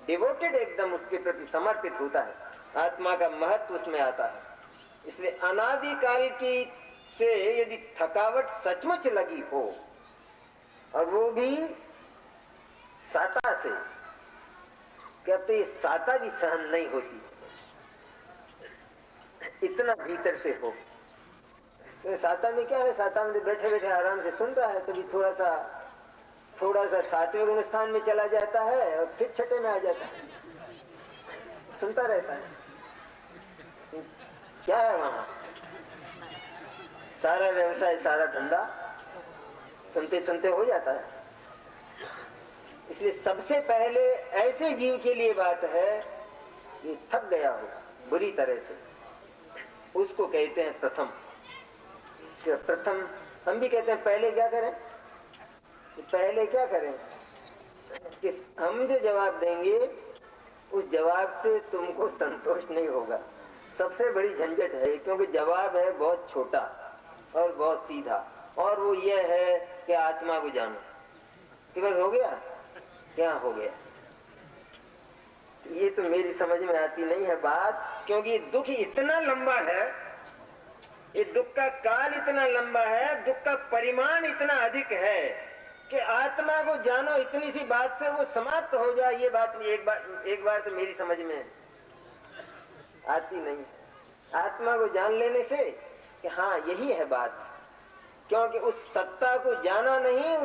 डिवोटेड एकदम उसके प्रति समर्पित होता है, आत्मा का महत्व उसमें आता है। इसलिए अनादिकाल की से यदि थकावट सचमुच लगी हो, और वो भी साता से, कहते ये साता भी सहन नहीं होती, इतना भीतर से हो। तो साता में क्या है? साता में बैठे बैठे आराम से सुन रहा है, कभी थोड़ा सा सातवें गुण स्थान में चला जाता है और फिर छठे में आ जाता है, सुनता रहता है। क्या है वहां? सारा व्यवसाय, सारा धंधा सुनते सुनते हो जाता है। इसलिए सबसे पहले ऐसे जीव के लिए बात है कि थक गया हो बुरी तरह से, उसको कहते हैं प्रथम। प्रथम हम भी कहते हैं पहले क्या करें, पहले क्या करें कि हम जो जवाब देंगे उस जवाब से तुमको संतोष नहीं होगा। सबसे बड़ी झंझट है, क्योंकि जवाब है बहुत छोटा और बहुत सीधा, और वो ये है कि आत्मा को जानो, कि बस हो गया, क्या हो गया। ये तो मेरी समझ में आती नहीं है बात, क्योंकि दुख इतना लंबा है, ये दुख का काल इतना लंबा है, दुख का परिमाण इतना अधिक है कि आत्मा को जानो इतनी सी बात से वो समाप्त हो जाए, ये बात एक बार तो मेरी समझ में आती नहीं। आत्मा को जान लेने से कि हाँ यही है बात, क्योंकि उस सत्ता को जाना नहीं,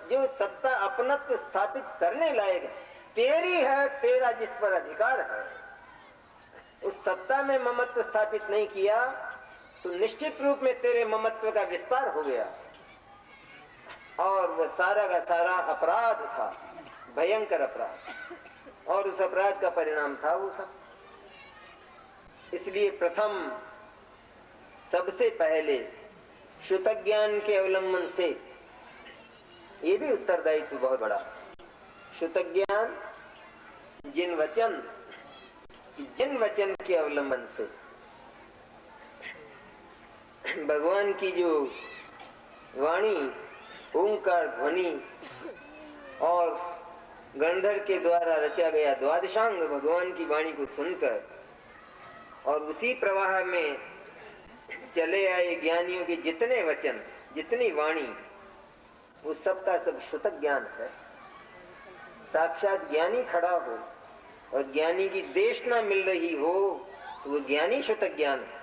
जो सत्ता अपनत्व स्थापित करने लायक है, तेरी है, तेरा जिस पर अधिकार है, उस सत्ता में ममत्व स्थापित नहीं किया तो निश्चित रूप में तेरे ममत्व का विस्तार हो गया, और वह सारा का सारा अपराध था, भयंकर अपराध, और उस अपराध का परिणाम था वो सब। इसलिए प्रथम सबसे पहले श्रुत ज्ञान के अवलंबन से, ये भी उत्तरदायित्व बहुत बड़ा। श्रुत ज्ञान जिन वचन के अवलंबन से भगवान की जो वाणी, ओंकार ध्वनि और गंधर्व के द्वारा रचा गया द्वादशांग भगवान की वाणी को सुनकर और उसी प्रवाह में चले आए ज्ञानियों के जितने वचन, जितनी वाणी, वो सबका सब श्रुत ज्ञान है। साक्षात ज्ञानी खड़ा हो और ज्ञानी की देशना मिल रही हो तो वो ज्ञानी श्रुत ज्ञान है।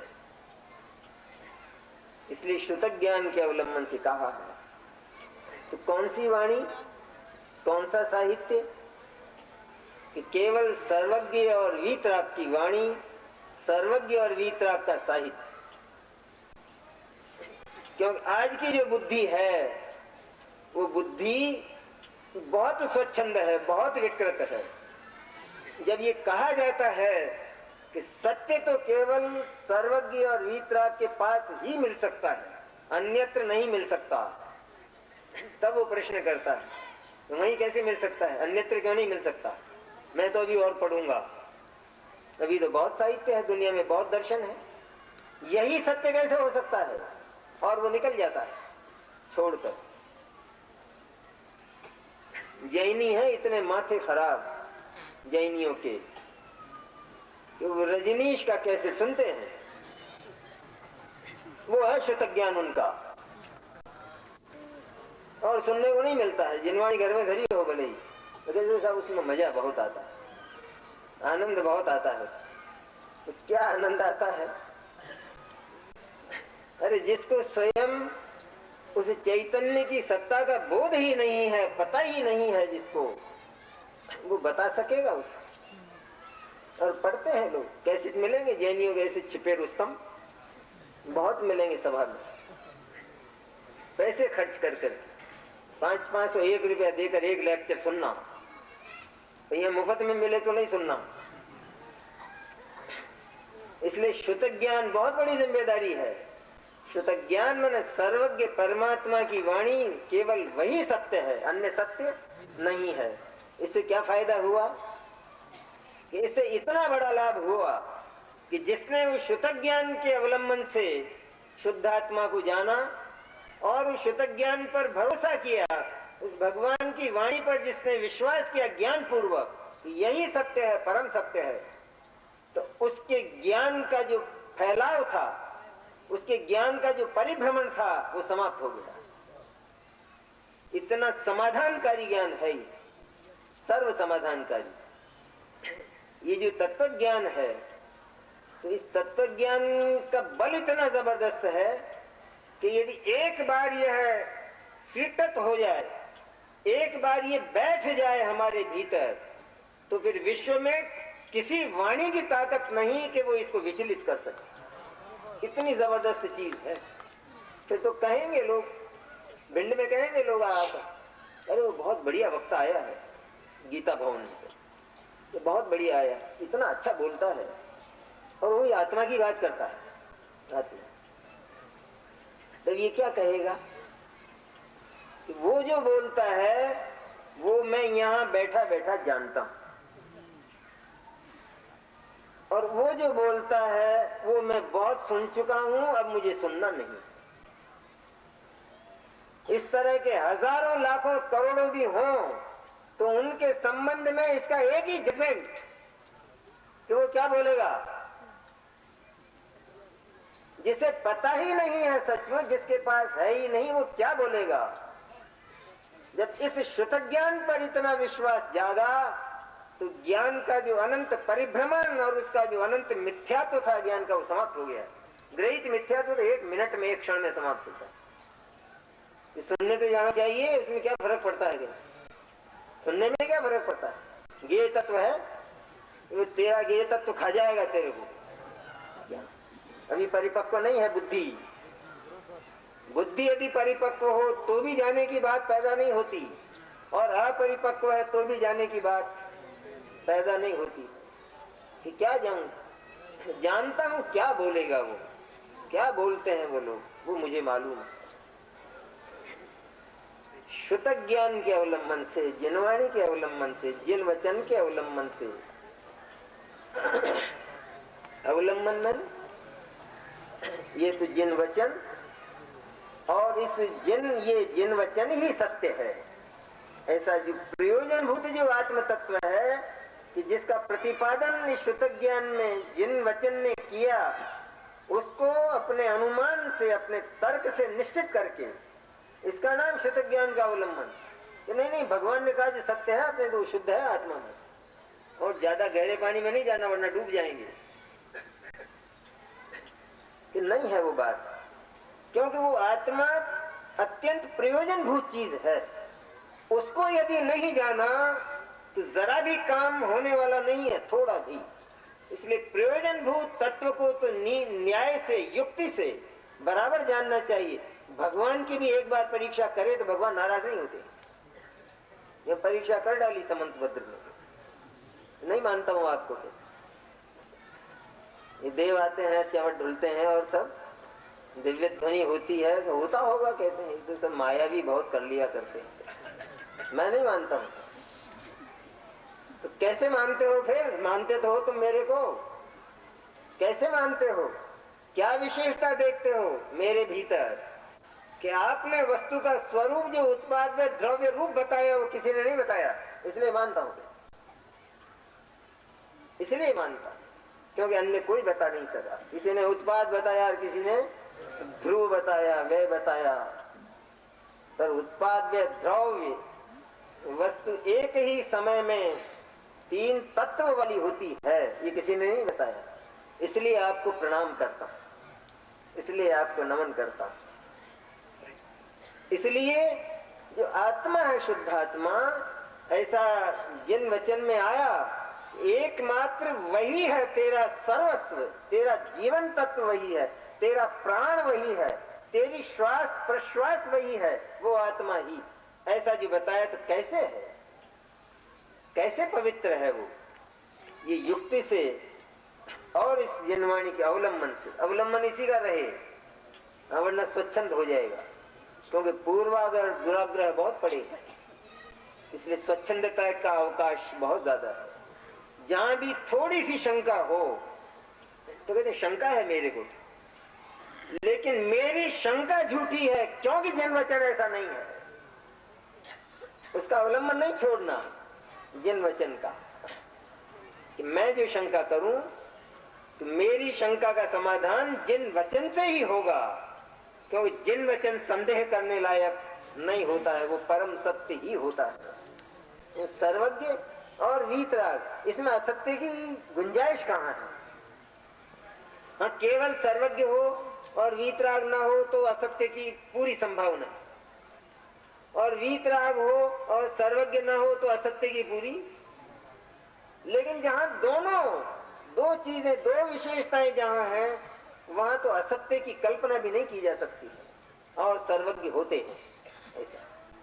इसलिए श्रुत ज्ञान के अवलंबन से कहा है। तो कौन सी वाणी, कौन सा साहित्य? कि केवल सर्वज्ञ और वीतराग की वाणी, सर्वज्ञ और वीतराग का साहित्य। क्योंकि आज की जो बुद्धि है वो बुद्धि बहुत स्वच्छंद है, बहुत विकृत है। जब ये कहा जाता है कि सत्य तो केवल सर्वज्ञ और वीतराग के पास ही मिल सकता है, अन्यत्र नहीं मिल सकता, तब वो प्रश्न करता है तो वहीं कैसे मिल सकता है, अन्यत्र क्यों नहीं मिल सकता? मैं तो अभी और पढ़ूंगा, अभी तो बहुत साहित्य है दुनिया में, बहुत दर्शन है, यही सत्य कैसे हो सकता है? और वो निकल जाता है छोड़कर। जैनी है इतने माथे खराब जैनियों के, वो रजनीश का कैसे सुनते हैं, वो है श्रुत ज्ञान उनका, और सुनने को नहीं मिलता है। जिनवाणी घर में धरी हो भले ही, तो साहब उसमें मजा बहुत आता है, आनंद बहुत आता है। तो क्या आनंद आता है? अरे जिसको स्वयं उस चैतन्य की सत्ता का बोध ही नहीं है, पता ही नहीं है जिसको, वो बता सकेगा उसे? और पढ़ते हैं लोग, कैसे मिलेंगे जैनियों के ऐसे छिपे रुस्तम, बहुत मिलेंगे सभा में, पैसे खर्च कर कर 500 1 रुपया देकर एक लेक्चर सुनना। तो ये मुफ्त में मिले तो नहीं सुनना। इसलिए शुद्ध ज्ञान बहुत बड़ी जिम्मेदारी है। शुद्ध ज्ञान माने सर्वज्ञ परमात्मा की वाणी, केवल वही सत्य है, अन्य सत्य नहीं है। इससे क्या फायदा हुआ कि इससे इतना बड़ा लाभ हुआ कि जिसने उस शुद्ध ज्ञान के अवलंबन से शुद्ध आत्मा को जाना और उस शुद्ध ज्ञान पर भरोसा किया, उस भगवान की वाणी पर जिसने विश्वास किया ज्ञान पूर्वक यही सत्य है, परम सत्य है, तो उसके ज्ञान का जो फैलाव था, उसके ज्ञान का जो परिभ्रमण था, वो समाप्त हो गया। इतना समाधानकारी ज्ञान है, सर्व समाधानकारी। ये जो तत्व ज्ञान है, तो इस तत्व ज्ञान का बल इतना जबरदस्त है कि यदि एक बार यह स्वीकृत हो जाए, एक बार ये बैठ जाए हमारे भीतर, तो फिर विश्व में किसी वाणी की ताकत नहीं कि वो इसको विचलित कर सके। इतनी जबरदस्त चीज है। फिर तो कहेंगे लोग, भिंड में कहेंगे लोग आकर, अरे वो बहुत बढ़िया वक्ता आया है गीता भवन में, तो बहुत बढ़िया आया, इतना अच्छा बोलता है, और वही आत्मा की बात करता है। आत्मा तब ये क्या कहेगा कि वो जो बोलता है वो मैं यहां बैठा बैठा जानता हूं, और वो जो बोलता है वो मैं बहुत सुन चुका हूं, अब मुझे सुनना नहीं। इस तरह के हजारों लाखों करोड़ों भी हों तो उनके संबंध में इसका एक ही डिफेक्ट कि वो क्या बोलेगा, जिसे पता ही नहीं है सचमुच, जिसके पास है ही नहीं, वो क्या बोलेगा। जब इस शुद्ध ज्ञान पर इतना विश्वास जागा तो ज्ञान का जो अनंत परिभ्रमण और उसका जो अनंत मिथ्यात्व था ज्ञान का, वो समाप्त हो गया। ग्रहित मिथ्यात्व तो 1 मिनट में, 1 क्षण में समाप्त होता है। ये सुनने तो जाना चाहिए, उसमें क्या फर्क पड़ता है? सुनने में क्या फर्क पड़ता है? ज्ञेय तत्व है, वो तेरा ज्ञेय तत्व खा जाएगा तेरे को। अभी परिपक्व नहीं है बुद्धि। बुद्धि यदि परिपक्व हो तो भी जाने की बात पैदा नहीं होती, और अपरिपक्व है तो भी जाने की बात पैदा नहीं होती। कि क्या जानूं, जानता हूं क्या बोलेगा वो, क्या बोलते हैं वो लोग, वो मुझे मालूम है। शुद्ध ज्ञान के अवलंबन से, जिनवाणी के अवलंबन से, जिन वचन के अवलंबन से, अवलंबन में ये तो जिन वचन, और इस ये जिन वचन ही सत्य है। ऐसा जो प्रयोजनभूत जो आत्म तत्व है कि जिसका प्रतिपादन शुद्ध ज्ञान में जिन वचन ने किया, उसको अपने अनुमान से, अपने तर्क से निश्चित करके, इसका नाम शुद्ध ज्ञान का अवलंबन। कि नहीं, भगवान ने कहा जो सत्य है अपने तो शुद्ध है आत्मा में, और ज्यादा गहरे पानी में नहीं जाना वरना डूब जाएंगे। कि नहीं है वो बात, क्योंकि वो आत्मा अत्यंत प्रयोजनभूत चीज है। उसको यदि नहीं जाना तो जरा भी काम होने वाला नहीं है, थोड़ा भी। इसलिए प्रयोजनभूत तत्व को तो न्याय से, युक्ति से बराबर जानना चाहिए। भगवान की भी एक बार परीक्षा करे तो भगवान नाराज नहीं होते। ये परीक्षा कर डाली समंतभद्र में, नहीं मानता हूं आपको। ये देव आते हैं, चवट ढुलते हैं और सब दिव्य ध्वनि होती है, तो होता होगा कहते हैं, तो सब माया भी बहुत कर लिया करते हैं। मैं नहीं मानता हूं। तो कैसे मानते हो फिर? मानते तो हो तुम मेरे को, कैसे मानते हो? क्या विशेषता देखते हो मेरे भीतर कि आपने वस्तु का स्वरूप जो उत्पाद में द्रव्य रूप बताया वो किसी ने नहीं बताया, इसलिए मानता हूं। इसलिए मानता, क्योंकि अन्य कोई बता नहीं सका। किसी ने उत्पाद बताया और किसी ने ध्रुव बताया, वे बताया, पर उत्पाद व द्रव्य वस्तु एक ही समय में 3 तत्व वाली होती है, ये किसी ने नहीं बताया। इसलिए आपको प्रणाम करता, इसलिए आपको नमन करता। इसलिए जो आत्मा है, शुद्ध आत्मा, ऐसा जिन वचन में आया, एकमात्र वही है तेरा सर्वस्व, तेरा जीवन तत्व वही है, तेरा प्राण वही है, तेरी श्वास प्रश्वास वही है, वो आत्मा ही। ऐसा जो बताया तो कैसे है, कैसे पवित्र है वो? ये युक्ति से और इस जनवाणी के अवलंबन से, अवलंबन इसी का रहे, वरना स्वच्छंद हो जाएगा, क्योंकि पूर्वाग्रह दुराग्रह बहुत पड़ेगा। इसलिए स्वच्छंदता का अवकाश बहुत ज्यादा है। जहां भी थोड़ी सी शंका हो तो कहते शंका है मेरे को, लेकिन मेरी शंका झूठी है, क्योंकि जन वचन ऐसा नहीं है। उसका अवलंबन नहीं छोड़ना जन वचन का, कि मैं जो शंका करूं तो मेरी शंका का समाधान जिन वचन से ही होगा, क्योंकि जिन वचन संदेह करने लायक नहीं होता है, वो परम सत्य ही होता है। वो सर्वज्ञ और वीतराग, इसमें असत्य की गुंजाइश कहाँ है? हाँ, केवल सर्वज्ञ हो और वीतराग ना हो तो असत्य की पूरी संभावना, और वीतराग हो और सर्वज्ञ ना हो तो असत्य की पूरी। लेकिन जहां दोनों, दो चीजें, दो विशेषताएं जहां हैं, वहां तो असत्य की कल्पना भी नहीं की जा सकती और सर्वज्ञ होते हैं। ऐसा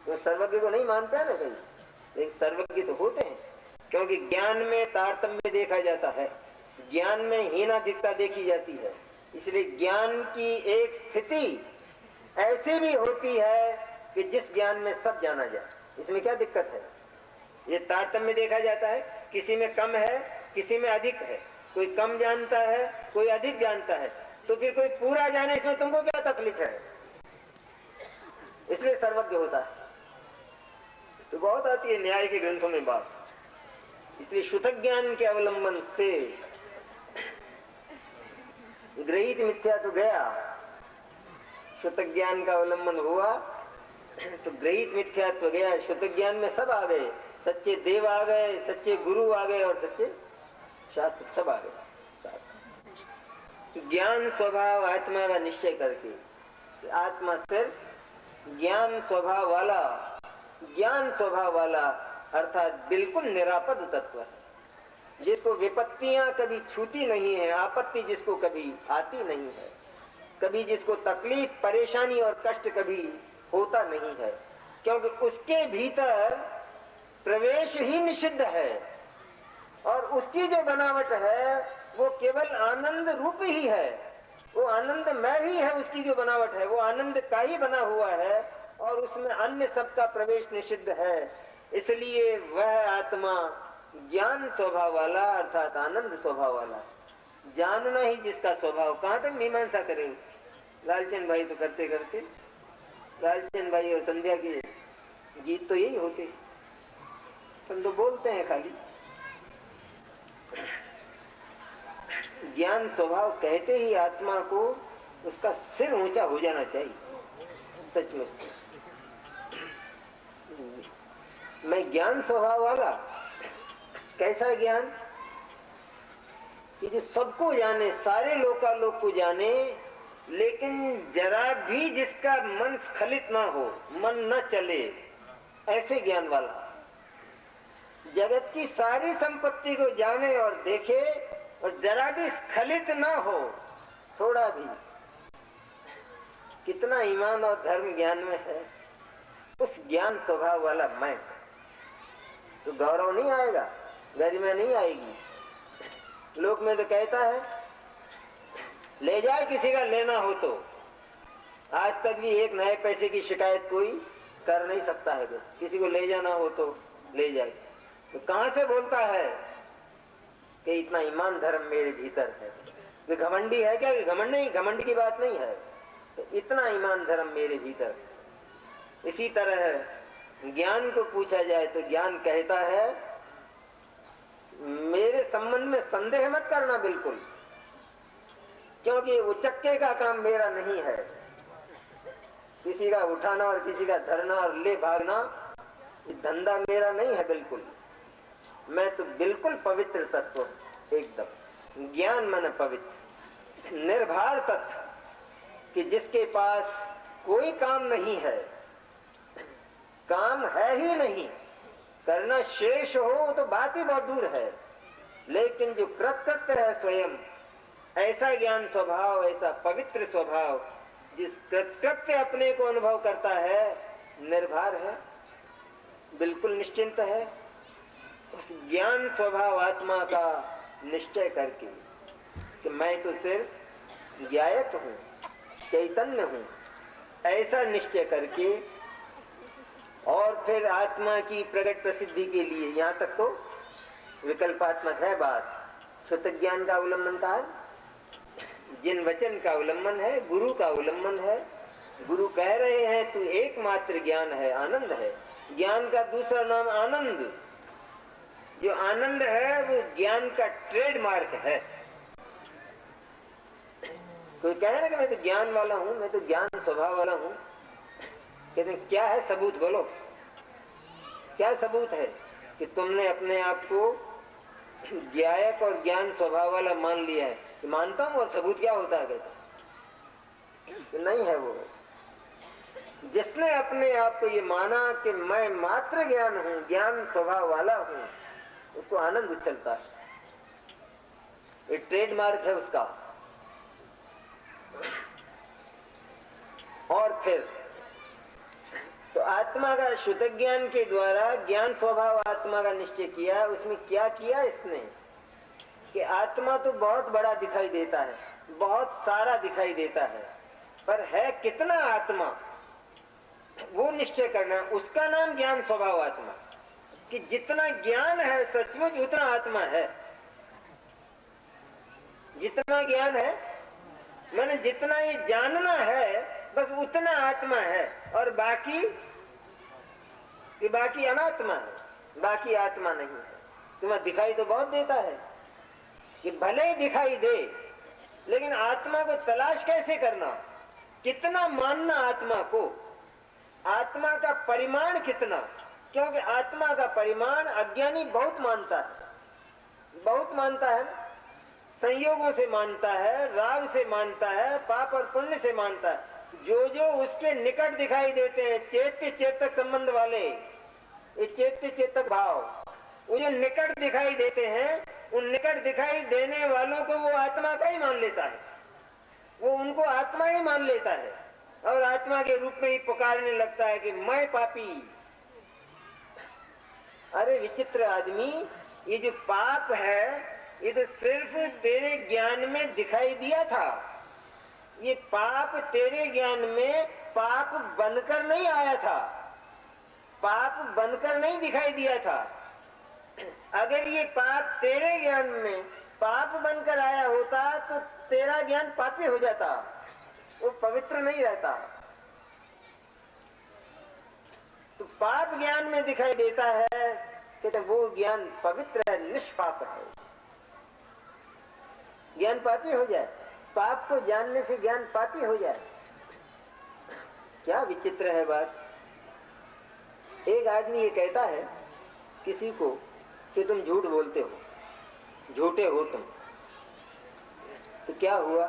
तो सर्वज्ञ को नहीं मानते हैं ना कहीं, लेकिन सर्वज्ञ तो होते हैं, क्योंकि ज्ञान में तारतम्य देखा जाता है, ज्ञान में हीनाधिकता देखी जाती है। इसलिए ज्ञान की एक स्थिति ऐसी भी होती है कि जिस ज्ञान में सब जाना जाए। इसमें क्या दिक्कत है? ये तारतम्य देखा जाता है, किसी में कम है, किसी में अधिक है, कोई कम जानता है, कोई अधिक जानता है, तो फिर कोई पूरा जाने, इसमें तुमको क्या तकलीफ है? इसलिए सर्वज्ञ होता है। तो बहुत आती है न्याय के ग्रंथों में बात। इसलिए शुतक ज्ञान के अवलंबन से गृहीत मिथ्या तो गया, शुतक ज्ञान का अवलंबन हुआ तो गृहीत मिथ्यात्व गया। शुतक ज्ञान में सब आ गए, सच्चे देव आ गए, सच्चे गुरु आ गए और सच्चे शास्त्र सब आ गए। ज्ञान स्वभाव आत्मा का निश्चय करके, आत्मा सिर्फ ज्ञान स्वभाव वाला, ज्ञान स्वभाव वाला अर्थात बिल्कुल निरापद तत्व है, जिसको विपत्तियां कभी छूती नहीं है, आपत्ति जिसको कभी आती नहीं है, कभी जिसको तकलीफ, परेशानी और कष्ट कभी होता नहीं है, क्योंकि उसके भीतर प्रवेश ही निषिद्ध है और उसकी जो बनावट है वो केवल आनंद रूप ही है, वो आनंदमय ही है। उसकी जो बनावट है वो आनंद का ही बना हुआ है और उसमें अन्य सबका प्रवेश निषिद्ध है। इसलिए वह आत्मा ज्ञान स्वभाव वाला अर्थात आनंद स्वभाव वाला, जानना ही जिसका स्वभाव। कहाँ तक मीमांसा करे? लालचंद भाई तो करते करते, लालचंद भाई और संध्या के गीत तो यही होते, हम तो बोलते हैं खाली। ज्ञान स्वभाव कहते ही आत्मा को उसका सिर ऊंचा हो जाना चाहिए। सचमुच मैं ज्ञान स्वभाव वाला, कैसा ज्ञान कि जो सबको जाने, सारे लोकालोक को जाने, लेकिन जरा भी जिसका मन स्खलित ना हो, मन न चले, ऐसे ज्ञान वाला। जगत की सारी संपत्ति को जाने और देखे और जरा भी स्खलित ना हो, थोड़ा भी। कितना ईमान और धर्म ज्ञान में है, उस ज्ञान स्वभाव वाला मैं, तो गौरव नहीं आएगा, गरिमा नहीं आएगी। लोक में तो कहता है ले जाए किसी का लेना हो तो, आज तक भी एक नए पैसे की शिकायत कोई कर नहीं सकता है। किसी को ले जाना हो तो ले जाए, तो कहां से बोलता है कि इतना ईमान धर्म मेरे भीतर है? वे घमंडी है क्या? घमंड नहीं, घमंड की बात नहीं है, तो इतना ईमान धर्म मेरे भीतर। इसी तरह ज्ञान को पूछा जाए तो ज्ञान कहता है मेरे संबंध में संदेह मत करना बिल्कुल, क्योंकि उचक्के का काम मेरा नहीं है। किसी का उठाना और किसी का धरना और ले भागना ये धंधा मेरा नहीं है बिल्कुल। मैं तो बिल्कुल पवित्र तत्व, एकदम ज्ञान मन पवित्र निर्भर तत्व, कि जिसके पास कोई काम नहीं है, काम है ही नहीं, करना शेष हो तो बात ही बहुत दूर है, लेकिन जो कृतकृत्य है स्वयं, ऐसा ज्ञान स्वभाव, ऐसा पवित्र स्वभाव जिस कृतकृत्य अपने को अनुभव करता है, निर्भर है, बिल्कुल निश्चिंत है। उस ज्ञान स्वभाव आत्मा का निश्चय करके कि मैं तो सिर्फ ज्ञायत हूं, चैतन्य हूं, ऐसा निश्चय करके और फिर आत्मा की प्रकट प्रसिद्धि के लिए, यहां तक तो विकल्पात्मक है बात, शुद्ध ज्ञान का अवलंबन का है, जिन वचन का अवलंबन है, गुरु का अवलंबन है। गुरु कह रहे हैं तू एकमात्र ज्ञान है, आनंद है। ज्ञान का दूसरा नाम आनंद। जो आनंद है वो ज्ञान का ट्रेडमार्क है। कोई कहे ना कि मैं तो ज्ञान वाला हूं, मैं तो ज्ञान स्वभाव वाला हूं, कहते हैं क्या है सबूत, बोलो क्या सबूत है कि तुमने अपने आप को ज्ञायक और ज्ञान स्वभाव वाला मान लिया है? कि मानता हूं, और सबूत क्या होता है? कहते नहीं है। वो जिसने अपने आप को ये माना कि मैं मात्र ज्ञान हूं, ज्ञान स्वभाव वाला हूं, उसको आनंद उछलता है। ये ट्रेडमार्क है उसका। और फिर तो आत्मा का शुद्ध ज्ञान के द्वारा ज्ञान स्वभाव आत्मा का निश्चय किया। उसमें क्या किया इसने कि आत्मा तो बहुत बड़ा दिखाई देता है, बहुत सारा दिखाई देता है, पर है कितना आत्मा, वो निश्चय करना। उसका नाम ज्ञान स्वभाव आत्मा, कि जितना ज्ञान है सचमुच उतना आत्मा है। जितना ज्ञान है मैंने जितना ये जानना है बस उतना आत्मा है, और बाकी अनात्मा है, बाकी आत्मा नहीं है। तुम्हें दिखाई तो बहुत देता है कि भले ही दिखाई दे, लेकिन आत्मा को तलाश कैसे करना, कितना मानना आत्मा को, आत्मा का परिमाण कितना। क्योंकि आत्मा का परिमाण अज्ञानी बहुत मानता है, बहुत मानता है, संयोगों से मानता है, राग से मानता है, पाप और पुण्य से मानता है। जो जो उसके निकट दिखाई देते हैं, चैत्य चेतक संबंध वाले, ये चैत्य चेतक भाव, वो जो निकट दिखाई देते हैं, उन निकट दिखाई देने वालों को वो आत्मा का ही मान लेता है, वो उनको आत्मा ही मान लेता है, और आत्मा के रूप में ही पुकारने लगता है कि मैं पापी। अरे विचित्र आदमी, ये जो पाप है ये तो सिर्फ तेरे ज्ञान में दिखाई दिया था। ये पाप तेरे ज्ञान में पाप बनकर नहीं आया था, पाप बनकर नहीं दिखाई दिया था। अगर ये पाप तेरे ज्ञान में पाप बनकर आया होता तो तेरा ज्ञान पापी हो जाता, वो पवित्र नहीं रहता। तो पाप ज्ञान में दिखाई देता है कि तो वो ज्ञान पवित्र है, निष्पाप है। ज्ञान पापी हो जाए, पाप को जानने से ज्ञान पापी हो जाए, क्या विचित्र है बात। एक आदमी ये कहता है किसी को कि तुम झूठ बोलते हो, झूठे हो तुम। तो क्या हुआ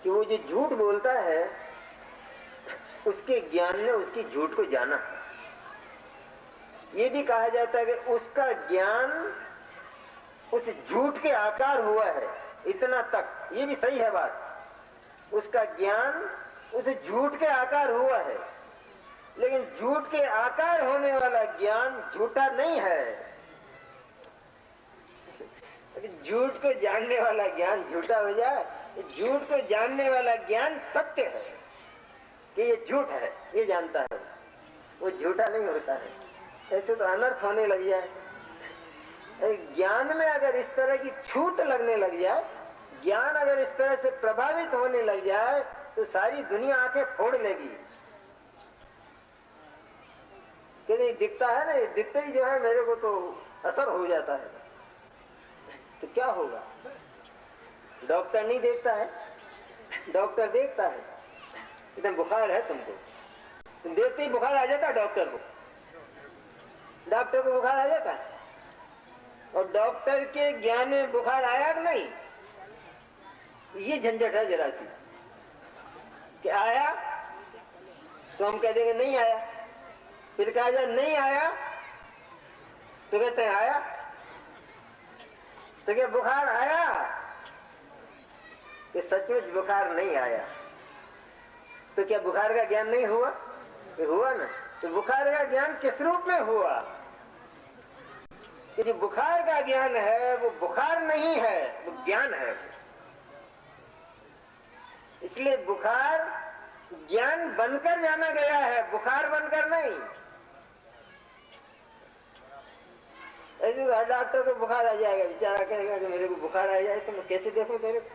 कि वो जो झूठ बोलता है उसके ज्ञान ने उसकी झूठ को जाना। ये भी कहा जाता है कि उसका ज्ञान उस झूठ के आकार हुआ है, इतना तक। ये भी सही है बात, उसका ज्ञान उस झूठ के आकार हुआ है, लेकिन झूठ के आकार होने वाला ज्ञान झूठा नहीं है। झूठ को जानने वाला ज्ञान झूठा हो जाए, झूठ को जानने वाला ज्ञान सत्य है कि ये झूठ है, ये जानता है, वो झूठा नहीं होता है। ऐसे तो अनर्थ होने लग जाए। ज्ञान में अगर इस तरह की छूट लगने लग जाए, ज्ञान अगर इस तरह से प्रभावित होने लग जाए तो सारी दुनिया आंखें फोड़ लेगी कि नहीं दिखता है ना, दिखते ही जो है मेरे को तो असर हो जाता है। तो क्या होगा? डॉक्टर नहीं देखता है, डॉक्टर देखता है। इतना बुखार है तुमको, तुम देखते ही बुखार आ जाता है डॉक्टर को, डॉक्टर को बुखार आ जाता है। और डॉक्टर के ज्ञान में बुखार आया कि नहीं, ये झंझट है जरा सी कि आया तो हम कह देंगे नहीं आया, फिर कहा जाए नहीं आया तो कहते हैं आया। तो क्या बुखार आया? कि सचमुच बुखार नहीं आया। तो क्या बुखार का ज्ञान नहीं हुआ? हुआ ना। तो बुखार का ज्ञान किस रूप में हुआ? कि जो बुखार का ज्ञान है वो बुखार नहीं है, वो ज्ञान है। इसलिए बुखार ज्ञान बनकर जाना गया है, बुखार बनकर नहीं। ऐसे हर डॉक्टर को बुखार आ जाएगा, बेचारा कहेगा कि मेरे को बुखार आ जाए तो मैं कैसे देखूं तेरे को?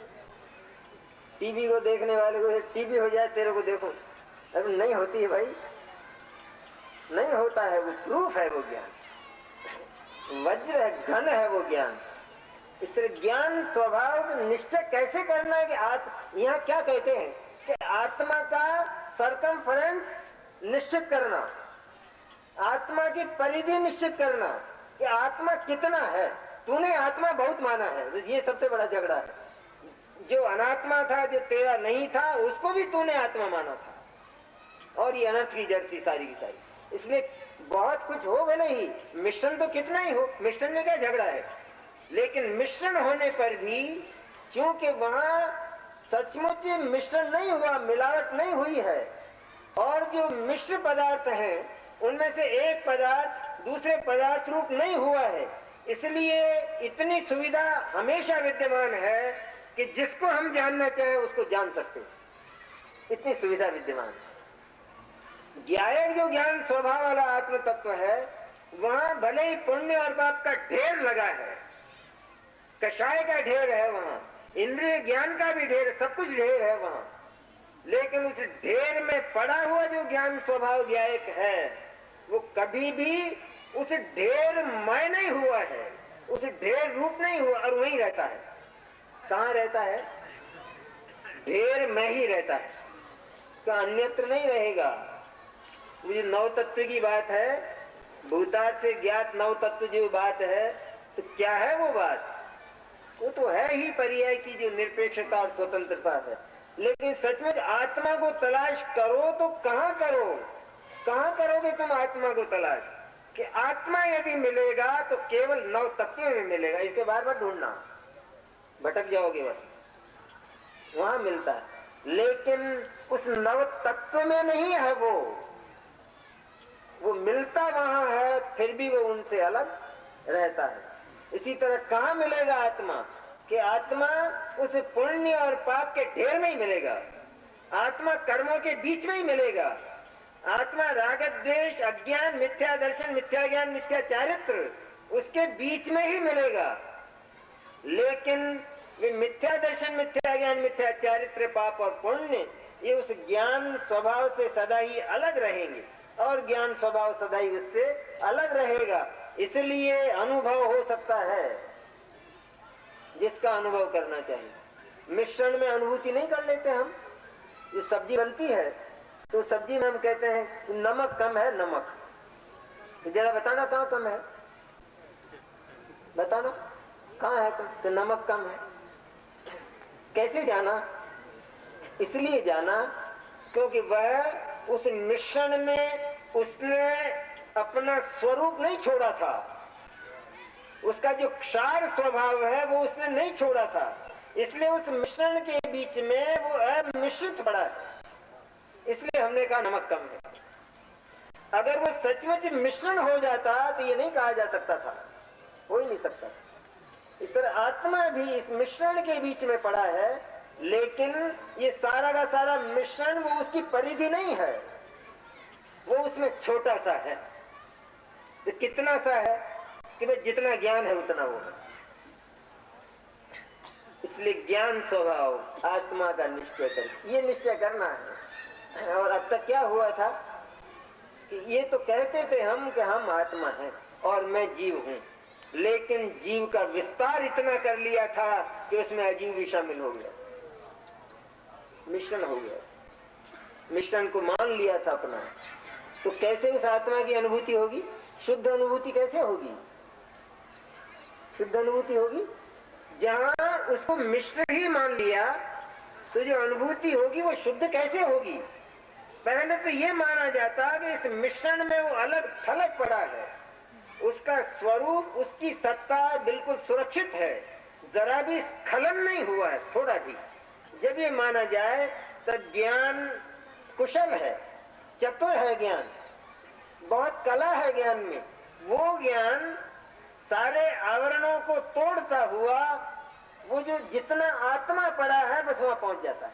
टीबी को देखने वाले को टीबी हो जाए तेरे को देखो। अरे नहीं होती है भाई, नहीं होता है। वो प्रूफ है, वो ज्ञान वज्र है, घन है वो ज्ञान। इस तरह ज्ञान स्वभाव को निश्चय कैसे करना है कि यहाँ क्या कहते हैं कि आत्मा का सरकमफरेंस निश्चित करना, आत्मा की परिधि निश्चित करना कि आत्मा कितना है। तूने आत्मा बहुत माना है, ये सबसे बड़ा झगड़ा है। जो अनात्मा था, जो तेरा नहीं था, उसको भी तूने आत्मा माना था, और ये अनर्थ की जड़ थी सारी की सारी। इसलिए बहुत कुछ हो भले ही, मिश्रण तो कितना ही हो, मिश्रण में क्या झगड़ा है। लेकिन मिश्रण होने पर भी क्योंकि वहां सचमुच मिश्रण नहीं हुआ, मिलावट नहीं हुई है, और जो मिश्र पदार्थ हैं उनमें से एक पदार्थ दूसरे पदार्थ रूप नहीं हुआ है, इसलिए इतनी सुविधा हमेशा विद्यमान है कि जिसको हम जानना चाहें उसको जान सकते हैं। इतनी सुविधा विद्यमान है। ज्ञायक जो ज्ञान स्वभाव वाला आत्म तत्व है, वहां भले ही पुण्य और पाप का ढेर लगा है, कषाय का ढेर है वहां, इंद्रिय ज्ञान का भी ढेर, सब कुछ ढेर है वहां, लेकिन उस ढेर में पड़ा हुआ जो ज्ञान स्वभाव ज्ञायक है वो कभी भी उस ढेर मय नहीं हुआ है, उस ढेर रूप नहीं हुआ, और वहीं रहता है। कहाँ रहता है? ढेर में ही रहता है, तो अन्यत्र नहीं रहेगा। वो जो नव तत्व की बात है, भूतार्थ से ज्ञात नव तत्व जो बात है, तो क्या है वो बात? वो तो है ही पर्याय की जो निरपेक्षता और स्वतंत्रता है। लेकिन सचमुच आत्मा को तलाश करो तो कहाँ करो? कहाँ करोगे तुम आत्मा को तलाश? कि आत्मा यदि मिलेगा तो केवल नव तत्व में मिलेगा, इसके बार बार ढूंढना, भटक जाओगे बस। वहां मिलता है, लेकिन उस नव तत्व में नहीं है वो मिलता वहां है, फिर भी वो उनसे अलग रहता है। इसी तरह कहाँ मिलेगा आत्मा? कि आत्मा उस पुण्य और पाप के ढेर में ही मिलेगा, आत्मा कर्मों के बीच में ही मिलेगा, आत्मा राग द्वेष अज्ञान मिथ्या दर्शन मिथ्या ज्ञान मिथ्या चारित्र उसके बीच में ही मिलेगा। लेकिन वे मिथ्या दर्शन मिथ्या ज्ञान मिथ्या चारित्र पाप और पुण्य ये उस ज्ञान स्वभाव से सदा ही अलग रहेंगे, और ज्ञान स्वभाव सदा ही उससे अलग रहेगा। इसलिए अनुभव हो सकता है जिसका अनुभव करना चाहिए। मिश्रण में अनुभूति नहीं कर लेते हम। जो सब्जी बनती है तो सब्जी में हम कहते हैं नमक कम है, नमक तो जरा बताना कहाँ कम है, बताना कहाँ है तो नमक कम है। कैसे जाना? इसलिए जाना क्योंकि वह उस मिश्रण में उसने अपना स्वरूप नहीं छोड़ा था, उसका जो क्षार स्वभाव है वो उसने नहीं छोड़ा था, इसलिए उस मिश्रण के बीच में वो अमिश्रित पड़ा है, इसलिए हमने कहा नमक कम है। अगर वो सचमुच मिश्रण हो जाता तो ये नहीं कहा जा सकता था, हो ही नहीं सकता। इस तरह आत्मा भी इस मिश्रण के बीच में पड़ा है, लेकिन ये सारा का सारा मिश्रण वो उसकी परिधि नहीं है, वो उसमें छोटा सा है। तो कितना सा है कि भाई जितना ज्ञान है उतना वो है। इसलिए ज्ञान स्वभाव आत्मा का निश्चय कर, ये निश्चय करना है। और अब तक क्या हुआ था कि ये तो कहते थे हम कि हम आत्मा हैं और मैं जीव हूं, लेकिन जीव का विस्तार इतना कर लिया था कि उसमें अजीव भी शामिल हो गया, मिश्रण हो गया, मिश्रण को मान लिया था अपना। तो कैसे उस आत्मा की अनुभूति होगी? शुद्ध अनुभूति कैसे होगी? शुद्ध अनुभूति होगी जहां उसको मिश्र ही मान लिया, तो जो अनुभूति होगी वो शुद्ध कैसे होगी? पहले तो ये माना जाता कि इस मिश्रण में वो अलग थलग पड़ा है, उसका स्वरूप स्वरूप, उसकी सत्ता बिल्कुल सुरक्षित है, जरा भी स्खलन नहीं हुआ है थोड़ा भी। जब ये माना जाए तब ज्ञान कुशल है, चतुर है ज्ञान, बहुत कला है ज्ञान में। वो ज्ञान सारे आवरणों को तोड़ता हुआ वो जो जितना आत्मा पड़ा है बस वहां पहुंच जाता है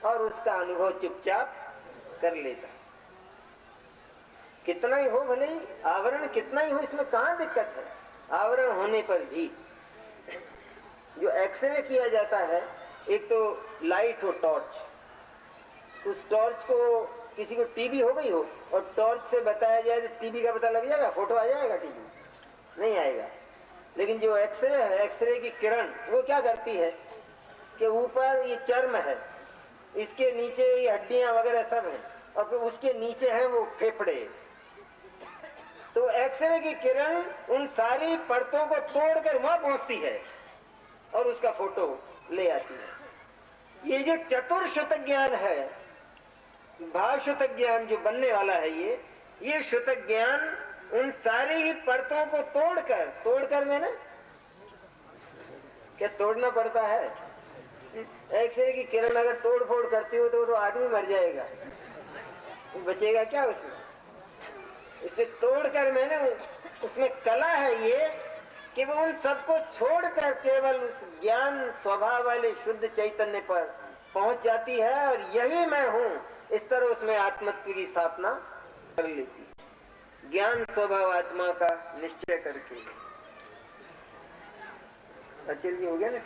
और उसका अनुभव चुपचाप कर लेता है। कितना ही हो, भले ही आवरण कितना ही हो, इसमें कहां दिक्कत है। आवरण होने पर भी जो एक्सरे किया जाता है, एक तो लाइट हो, टॉर्च, उस टॉर्च को किसी को टीबी हो गई हो और टॉर्च से बताया जाए तो टीबी का पता लग जाएगा, फोटो आ जाएगा, टीबी नहीं आएगा। लेकिन जो एक्सरे है, एक्सरे की किरण वो क्या करती है कि ऊपर ये चर्म है, इसके नीचे ये हड्डियां वगैरह सब है और फिर उसके नीचे है वो फेफड़े। तो एक्सरे की किरण उन सारी परतों को तोड़कर वहां पहुंचती है और उसका फोटो ले आती है। ये जो चतुर्श्रुत ज्ञान है, भावश्रुत ज्ञान जो बनने वाला है, ये श्रुत ज्ञान उन सारी ही परतों को तोड़कर मैंने क्या तोड़ना पड़ता है। एक्सरे की किरण अगर तोड़ फोड़ करती हो तो आदमी मर जाएगा, बचेगा क्या उसमें। इसे तोड़कर मैंने, उसमें कला है ये कि वो उन सबको छोड़कर केवल उस ज्ञान स्वभाव वाले शुद्ध चैतन्य पर पहुंच जाती है और यही मैं हूं, इस तरह उसमें आत्मत्व की स्थापना कर लेती। ज्ञान स्वभाव आत्मा का निश्चय करके। अचल जी हो गया ना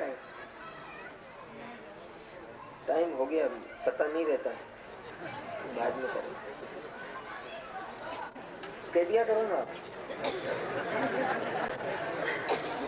टाइम हो गया, अभी पता नहीं रहता है, बाद में करें, कह दिया करो ना आप।